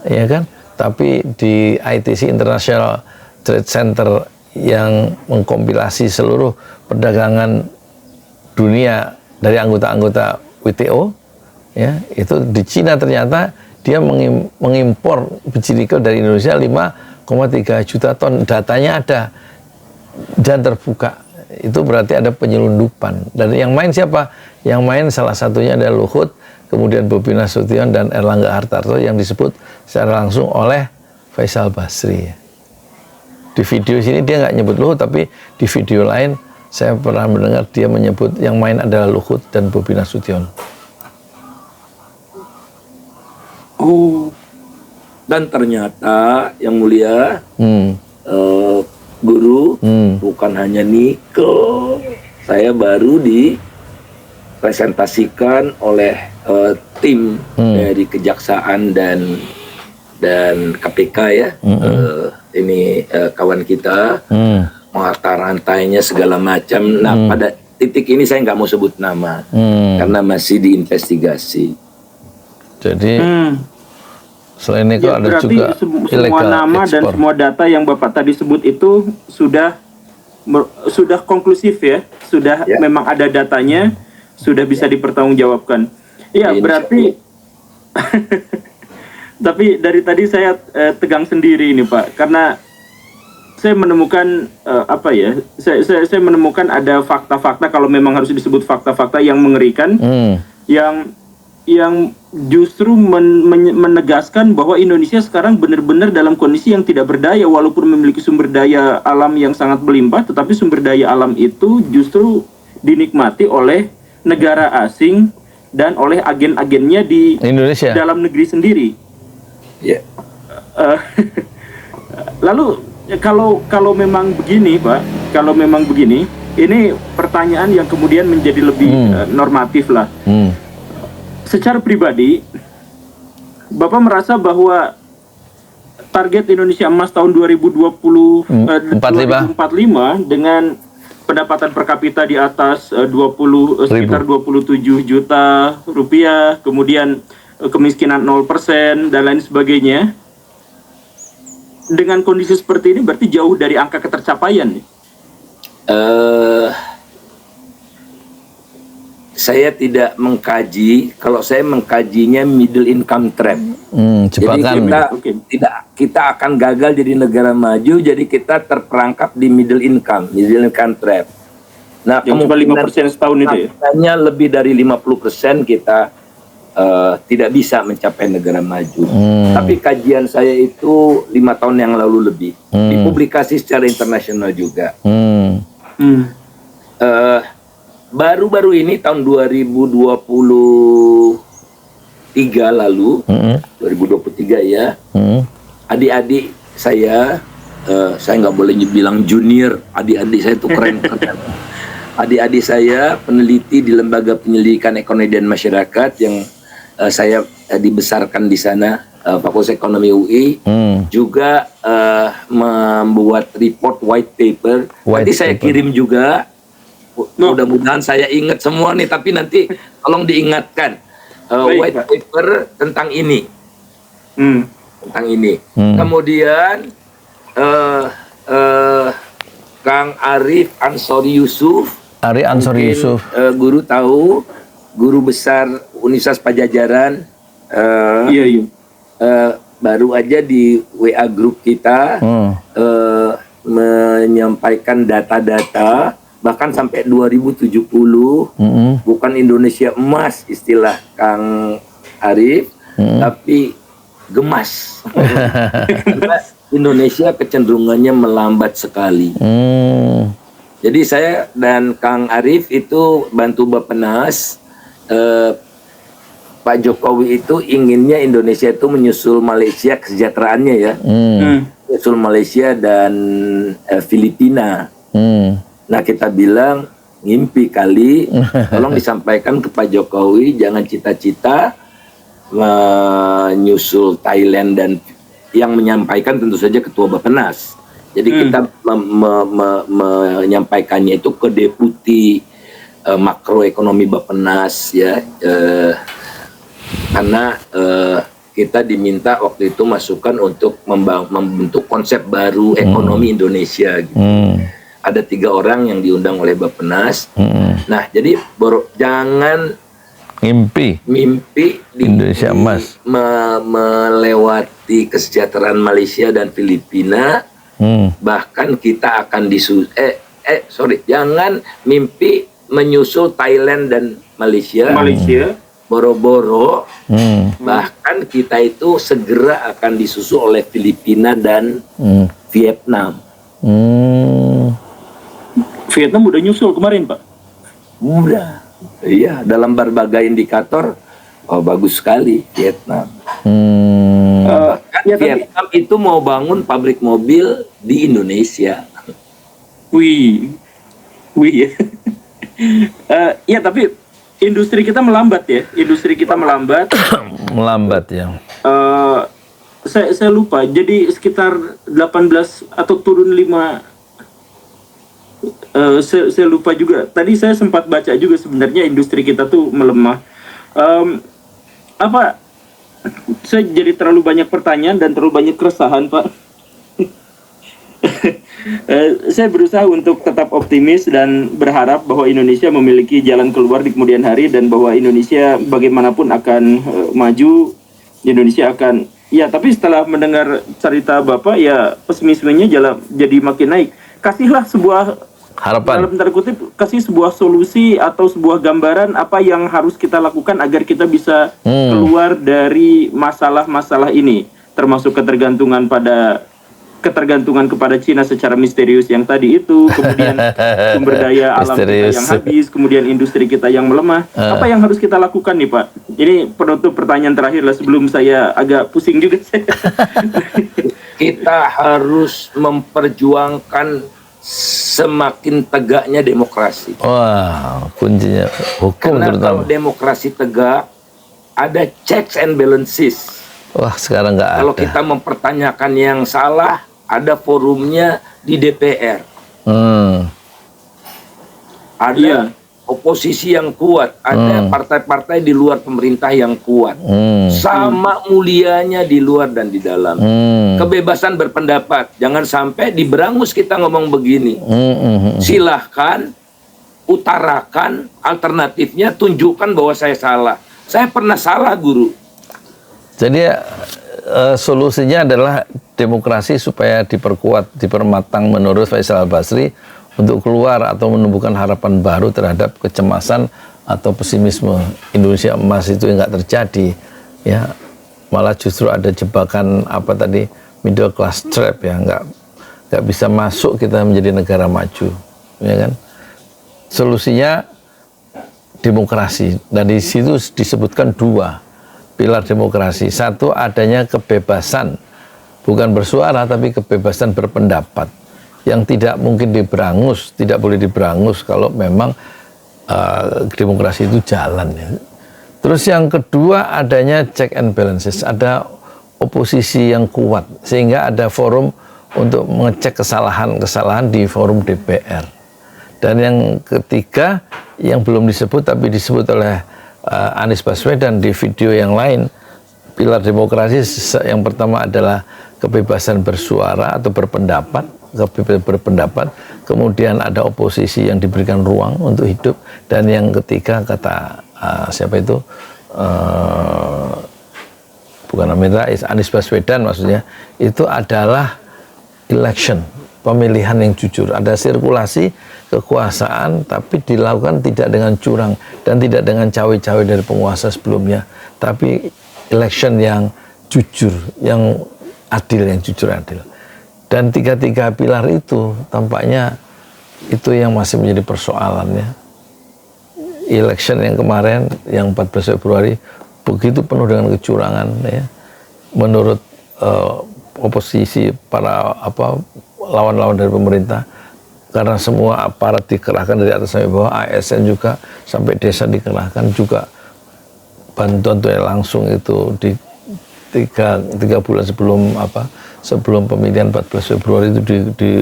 ya kan? Tapi di ITC, International Trade Center, yang mengkompilasi seluruh perdagangan dunia dari anggota-anggota WTO, ya, itu di Cina ternyata dia mengimpor biji nikel dari Indonesia 5,3 juta ton. Datanya ada dan terbuka. Itu berarti ada penyelundupan. Dan yang main siapa? Yang main salah satunya adalah Luhut, kemudian Bobi Nasution dan Erlangga Hartarto, yang disebut secara langsung oleh Faisal Basri. Di video sini dia nggak nyebut Luhut, tapi di video lain saya pernah mendengar dia menyebut yang main adalah Luhut dan Bobi Nasution. Dan ternyata yang mulia, Guru, bukan hanya nikel. Saya baru dipresentasikan oleh tim dari Kejaksaan dan KPK, ya. Ini kawan kita mata rantainya segala macam. Nah, pada titik ini saya nggak mau sebut nama karena masih diinvestigasi. Jadi selain nikel ada juga semua nama ekspor. Dan semua data yang Bapak tadi sebut itu sudah konklusif, ya, sudah memang ada datanya, sudah bisa dipertanggungjawabkan. Iya, berarti. Tapi dari tadi saya tegang sendiri ini, Pak, karena saya menemukan saya menemukan ada fakta-fakta, kalau memang harus disebut fakta-fakta yang mengerikan, yang justru menegaskan bahwa Indonesia sekarang benar-benar dalam kondisi yang tidak berdaya, walaupun memiliki sumber daya alam yang sangat berlimpah, tetapi sumber daya alam itu justru dinikmati oleh negara asing dan oleh agen-agennya di Indonesia, dalam negeri sendiri. Yeah. Lalu kalau memang begini, Pak, kalau memang begini, ini pertanyaan yang kemudian menjadi lebih normatif lah. Secara pribadi, Bapak merasa bahwa target Indonesia Emas tahun 2045 dengan pendapatan per kapita di atas sekitar 27 juta rupiah, kemudian kemiskinan 0% dan lain sebagainya. Dengan kondisi seperti ini berarti jauh dari angka ketercapaian. saya tidak mengkaji. Kalau saya mengkajinya middle income trap. Jebakan. Jadi kita akan gagal jadi negara maju. Jadi kita terperangkap di middle income trap. Nah, yang cuma 5% setahun itu ya? Hanya lebih dari 50% kita tidak bisa mencapai negara maju. Tapi kajian saya itu 5 tahun yang lalu lebih. Dipublikasi secara internasional juga. Baru-baru ini tahun 2023 lalu, 2023 ya, adik-adik saya nggak boleh bilang junior, adik-adik saya itu keren. Adik-adik saya peneliti di Lembaga Penyelidikan Ekonomi dan Masyarakat yang saya dibesarkan di sana, Fakultas Ekonomi UI, juga membuat report white paper. Nanti saya kirim juga. Mudah-mudahan saya ingat semua nih, tapi nanti tolong diingatkan white paper tentang ini. Tentang ini. Kemudian Kang Arif Ansori Yusuf. Guru tahu, guru besar Universitas Pajajaran. Iya. Baru aja di WA grup kita menyampaikan data-data bahkan sampai 2070 bukan Indonesia emas istilah Kang Arif, tapi gemas. Karena Indonesia kecenderungannya melambat sekali. Jadi saya dan Kang Arif itu bantu Bappenas. Pak Jokowi itu inginnya Indonesia itu menyusul Malaysia kesejahteraannya ya. Menyusul Malaysia dan Filipina. Nah kita bilang ngimpi kali, tolong disampaikan ke Pak Jokowi jangan cita-cita menyusul Thailand, dan yang menyampaikan tentu saja Ketua Bappenas. Jadi kita menyampaikannya itu ke Deputi Makroekonomi Bappenas ya, karena kita diminta waktu itu masukan untuk membentuk konsep baru ekonomi Indonesia gitu. Ada 3 orang yang diundang oleh Bappenas. Nah, jadi jangan mimpi di Indonesia emas melewati kesejahteraan Malaysia dan Filipina. Bahkan kita akan jangan mimpi menyusul Thailand dan Malaysia. Boro-boro. Bahkan kita itu segera akan disusul oleh Filipina dan Vietnam. Vietnam udah nyusul kemarin, Pak? Udah. Iya, dalam berbagai indikator bagus sekali Vietnam. Vietnam itu mau bangun pabrik mobil di Indonesia. Wih ya. Ya tapi industri kita melambat ya. Melambat ya. Saya lupa. Jadi sekitar 18 atau turun 5. Saya lupa juga. Tadi saya sempat baca juga sebenarnya industri kita tuh melemah. Saya jadi terlalu banyak pertanyaan dan terlalu banyak keresahan, Pak. Saya berusaha untuk tetap optimis dan berharap bahwa Indonesia memiliki jalan keluar di kemudian hari, dan bahwa Indonesia bagaimanapun akan maju. Indonesia akan, ya, tapi setelah mendengar cerita Bapak, ya pesimismenya jadi makin naik. Kasihlah sebuah harapan, dalam tanda kutip, kasih sebuah solusi atau sebuah gambaran apa yang harus kita lakukan agar kita bisa keluar dari masalah-masalah ini, termasuk ketergantungan kepada Cina secara misterius yang tadi itu, kemudian sumber daya alam kita yang habis, kemudian industri kita yang melemah. Apa yang harus kita lakukan nih, Pak? Ini penutup pertanyaan terakhir lah sebelum saya agak pusing juga. Kita harus memperjuangkan semakin tegaknya demokrasi. Wah, kuncinya hukum. Karena terutama kalau demokrasi tegak, ada checks and balances. Wah, sekarang nggak ada. Kalau kita mempertanyakan yang salah, ada forumnya di DPR. Ada oposisi yang kuat, ada partai-partai di luar pemerintah yang kuat. Sama mulianya di luar dan di dalam. Kebebasan berpendapat, jangan sampai di berangus kita ngomong begini. Silahkan utarakan alternatifnya, tunjukkan bahwa saya salah. Saya pernah salah, Guru. Jadi solusinya adalah demokrasi supaya diperkuat, dipermatang menurut Faisal Basri untuk keluar atau menumbuhkan harapan baru terhadap kecemasan atau pesimisme Indonesia emas itu nggak terjadi, ya. Malah justru ada jebakan apa tadi, middle class trap, ya, nggak bisa masuk kita menjadi negara maju, ya kan. Solusinya demokrasi, dan di situ disebutkan dua pilar demokrasi. Satu, adanya kebebasan, bukan bersuara tapi kebebasan berpendapat yang tidak mungkin diberangus, tidak boleh diberangus kalau memang demokrasi itu jalan, ya. Terus yang kedua, adanya check and balances, ada oposisi yang kuat sehingga ada forum untuk mengecek kesalahan-kesalahan di forum DPR. Dan yang ketiga yang belum disebut tapi disebut oleh Anies Baswedan di video yang lain, pilar demokrasi yang pertama adalah kebebasan bersuara atau berpendapat, kemudian ada oposisi yang diberikan ruang untuk hidup, dan yang ketiga kata siapa itu, bukan Amin Rais, Anies Baswedan maksudnya, itu adalah election, pemilihan yang jujur, ada sirkulasi kekuasaan tapi dilakukan tidak dengan curang dan tidak dengan cawe-cawe dari penguasa sebelumnya, tapi election yang jujur, yang adil, yang jujur adil. Dan tiga-tiga pilar itu tampaknya itu yang masih menjadi persoalannya. Election yang kemarin, yang 14 Februari, begitu penuh dengan kecurangan, ya. Menurut oposisi, para lawan-lawan dari pemerintah, karena semua aparat dikerahkan dari atas sampai bawah, ASN juga sampai desa dikerahkan juga, bantuan langsung itu di tiga bulan sebelum pemilihan 14 Februari itu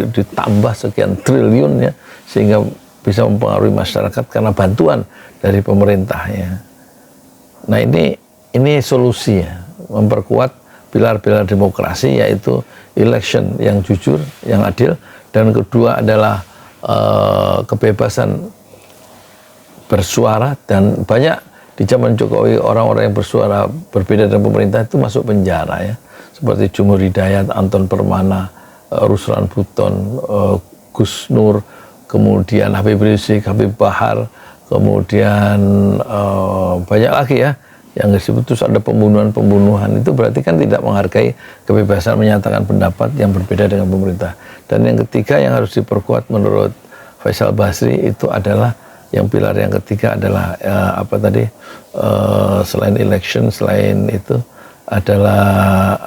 ditambah sekian triliun, ya, sehingga bisa mempengaruhi masyarakat karena bantuan dari pemerintahnya. Nah, ini solusinya, memperkuat pilar-pilar demokrasi, yaitu election yang jujur, yang adil, dan kedua adalah kebebasan bersuara. Dan banyak di zaman Jokowi orang-orang yang bersuara berbeda dengan pemerintah itu masuk penjara, ya, seperti Jumur Hidayat, Anton Permana, Ruslan Buton, Gus Nur, kemudian Habib Rizik, Habib Bahar, kemudian banyak lagi, ya, yang disebut. Terus ada pembunuhan. Itu berarti kan tidak menghargai kebebasan menyatakan pendapat yang berbeda dengan pemerintah. Dan yang ketiga yang harus diperkuat menurut Faisal Basri itu adalah, yang pilar yang ketiga adalah selain election, selain itu adalah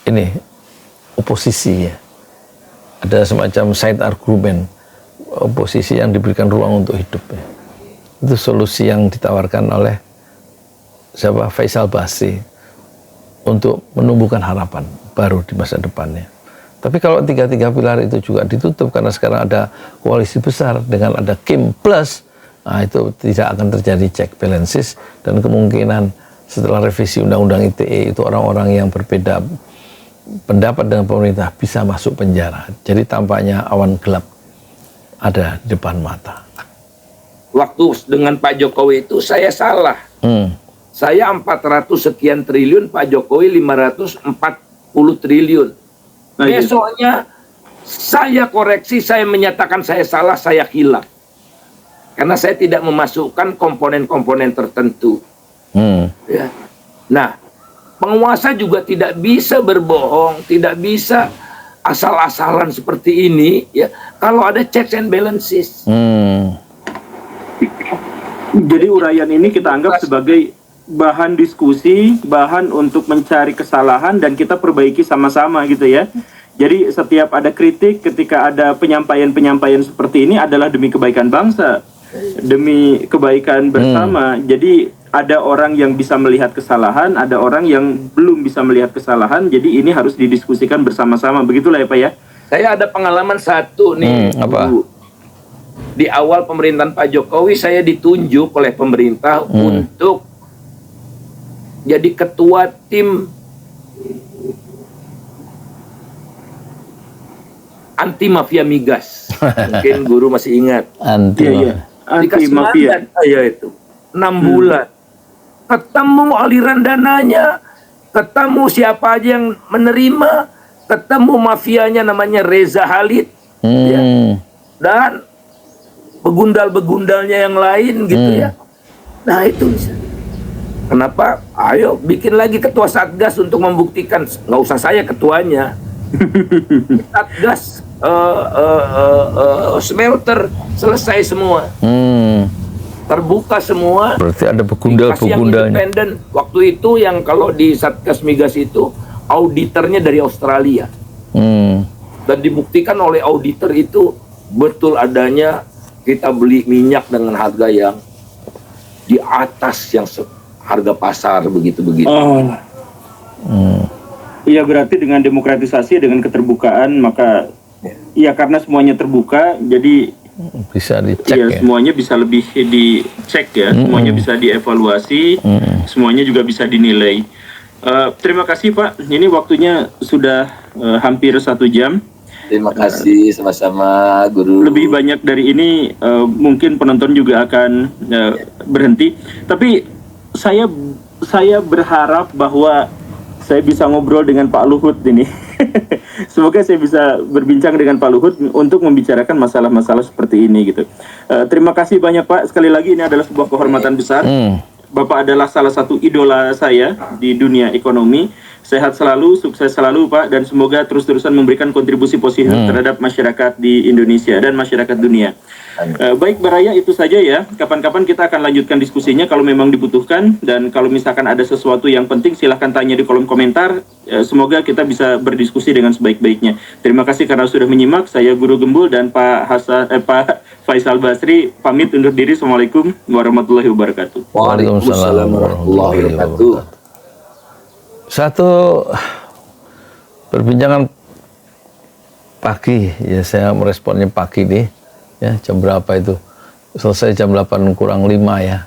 ini oposisi, ya. Ada semacam side argument, oposisi yang diberikan ruang untuk hidup, ya. Itu solusi yang ditawarkan oleh Faisal Basri untuk menumbuhkan harapan baru di masa depannya. Tapi kalau tiga-tiga pilar itu juga ditutup, karena sekarang ada koalisi besar dengan ada Kim Plus, nah itu tidak akan terjadi check balances, dan kemungkinan setelah revisi Undang-Undang ITE itu orang-orang yang berbeda pendapat dengan pemerintah bisa masuk penjara. Jadi tampaknya awan gelap ada di depan mata. Waktu dengan Pak Jokowi itu saya salah. Saya 400 sekian triliun, Pak Jokowi 540 triliun. Besoknya saya koreksi, saya menyatakan saya salah, saya hilaf. Karena saya tidak memasukkan komponen-komponen tertentu. Ya. Nah, penguasa juga tidak bisa berbohong, tidak bisa asal-asalan seperti ini, ya, kalau ada checks and balances. Jadi uraian ini kita anggap sebagai bahan diskusi, bahan untuk mencari kesalahan dan kita perbaiki sama-sama, gitu, ya. Jadi setiap ada kritik, ketika ada penyampaian-penyampaian seperti ini adalah demi kebaikan bangsa, demi kebaikan bersama. Jadi ada orang yang bisa melihat kesalahan, ada orang yang belum bisa melihat kesalahan. Jadi ini harus didiskusikan bersama-sama. Begitulah, ya, Pak, ya. Saya ada pengalaman satu nih. Apa? Di awal pemerintahan Pak Jokowi, saya ditunjuk oleh pemerintah untuk jadi ketua tim anti mafia migas. Mungkin guru masih ingat. Anti. Anti mafia. Saya itu 6 bulan. Ketemu aliran dananya, ketemu siapa aja yang menerima, ketemu mafianya namanya Reza Khalid, ya. Dan begundal-begundalnya yang lain gitu ya. Nah itu kenapa? Ayo bikin lagi ketua Satgas untuk membuktikan. Nggak usah saya ketuanya. Satgas smelter selesai semua. Terbuka semua. Berarti ada begundal-begundalnya. Independen. Waktu itu yang kalau di Satgas Migas itu auditornya dari Australia. Dan dibuktikan oleh auditor itu betul adanya kita beli minyak dengan harga yang di atas yang harga pasar begitu-begitu. Iya, berarti dengan demokratisasi, dengan keterbukaan, maka ya karena semuanya terbuka, jadi bisa dicek ya. Semuanya bisa lebih dicek ya, semuanya bisa dievaluasi, semuanya juga bisa dinilai. Terima kasih Pak, ini waktunya sudah hampir 1 jam. Terima kasih, sama-sama guru. Lebih banyak dari ini mungkin penonton juga akan berhenti. Tapi saya berharap bahwa saya bisa ngobrol dengan Pak Luhut ini. Semoga saya bisa berbincang dengan Pak Luhut untuk membicarakan masalah-masalah seperti ini gitu. Terima kasih banyak Pak. Sekali lagi ini adalah sebuah kehormatan besar. Bapak adalah salah satu idola saya di dunia ekonomi. Sehat selalu, sukses selalu Pak, dan semoga terus-terusan memberikan kontribusi positif terhadap masyarakat di Indonesia dan masyarakat dunia. Baik Baraya, itu saja ya. Kapan-kapan kita akan lanjutkan diskusinya kalau memang dibutuhkan, dan kalau misalkan ada sesuatu yang penting silahkan tanya di kolom komentar. Semoga kita bisa berdiskusi dengan sebaik-baiknya. Terima kasih karena sudah menyimak. Saya Guru Gembul dan Pak Faisal Basri pamit undur diri. Assalamualaikum warahmatullahi wabarakatuh. Waalaikumsalam warahmatullahi wabarakatuh. Satu perbincangan pagi, ya saya meresponnya pagi nih, ya jam berapa itu? Selesai jam 8 kurang 5 ya.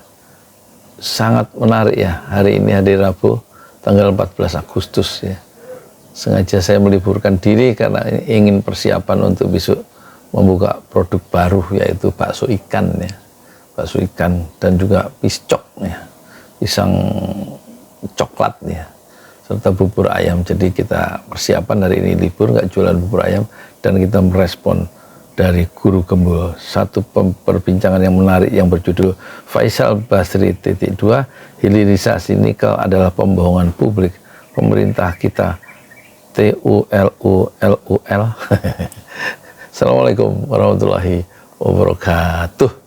Sangat menarik ya, hari ini hari Rabu, tanggal 14 Agustus ya. Sengaja saya meliburkan diri karena ingin persiapan untuk besok membuka produk baru, yaitu bakso ikan ya. Bakso ikan dan juga piscok ya, pisang coklat ya, serta bubur ayam. Jadi kita persiapan hari ini libur, nggak jualan bubur ayam, dan kita merespon dari Guru Gembul satu perbincangan yang menarik yang berjudul Faisal Basri .2 hilirisasi nikel adalah pembohongan publik pemerintah kita TULUL. Assalamualaikum warahmatullahi wabarakatuh.